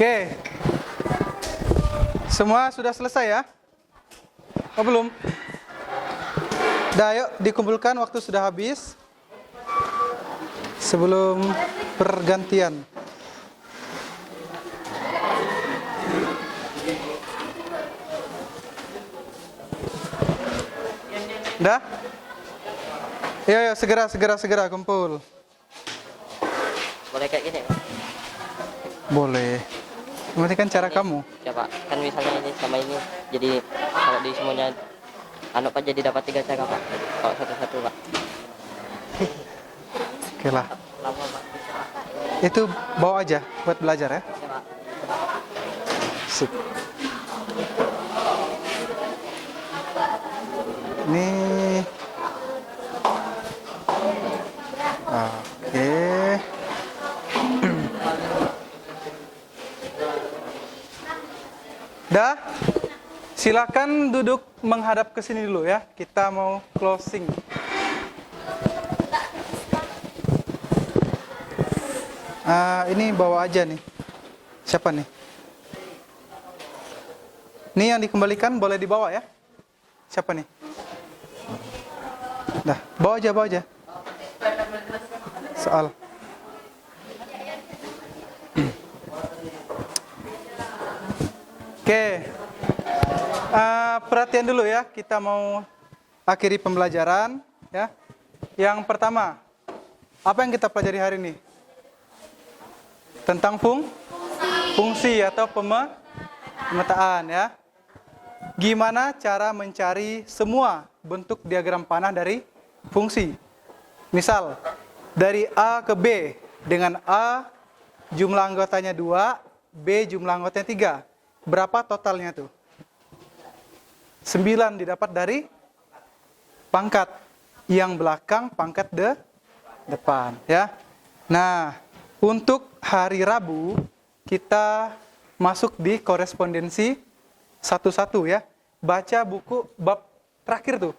Oke. Semua sudah selesai ya? Oh belum? Dah yuk dikumpulkan, waktu sudah habis. Sebelum pergantian. Dah? Yo segera kumpul. Boleh kayak gini, Pak? Boleh. Ini kan cara kamu. Ya, Pak. Kan misalnya ini sama ini. Jadi kalau di semuanya Pak jadi dapat 3 cara, Pak. Kalau satu-satu, Pak. Oke lah. Lama, Pak. Itu bawa aja buat belajar ya. Ya, Pak. Sip. Ini oke. Dah, silakan duduk menghadap ke sini dulu ya. Kita mau closing. Ini bawa aja nih. Siapa nih? Ini yang dikembalikan boleh dibawa ya. Siapa nih? Dah, bawa aja. Soal. Oke, perhatian dulu ya, kita mau akhiri pembelajaran ya. Yang pertama, apa yang kita pelajari hari ini? Tentang fungsi atau pemetaan ya. Gimana cara mencari semua bentuk diagram panah dari fungsi? Misal, dari A ke B, dengan A jumlah anggotanya 2, B jumlah anggotanya 3. Berapa totalnya tuh? 9 didapat dari pangkat yang belakang, pangkat depan ya. Nah, untuk hari Rabu kita masuk di korespondensi satu-satu ya. Baca buku bab terakhir tuh.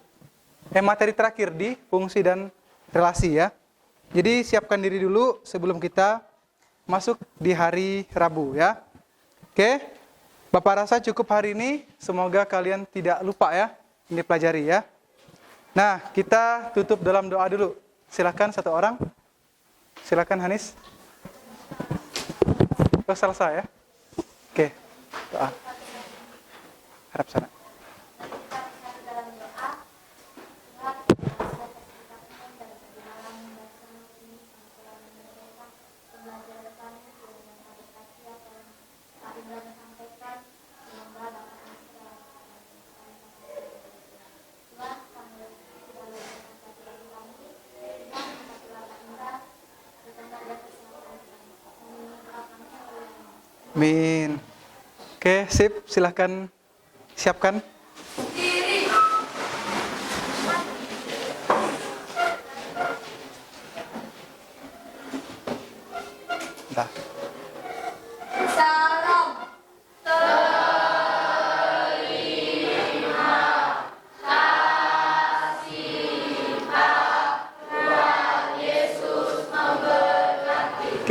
Materi terakhir di fungsi dan relasi ya. Jadi siapkan diri dulu sebelum kita masuk di hari Rabu ya. Oke. Bapak rasa cukup hari ini, semoga kalian tidak lupa ya, ini pelajari ya. Nah, kita tutup dalam doa dulu. Silakan satu orang. Silakan Hanis. Selesai ya. Oke, doa. Harap sana. Amin. Oke, sip. Silahkan siapkan. Dah.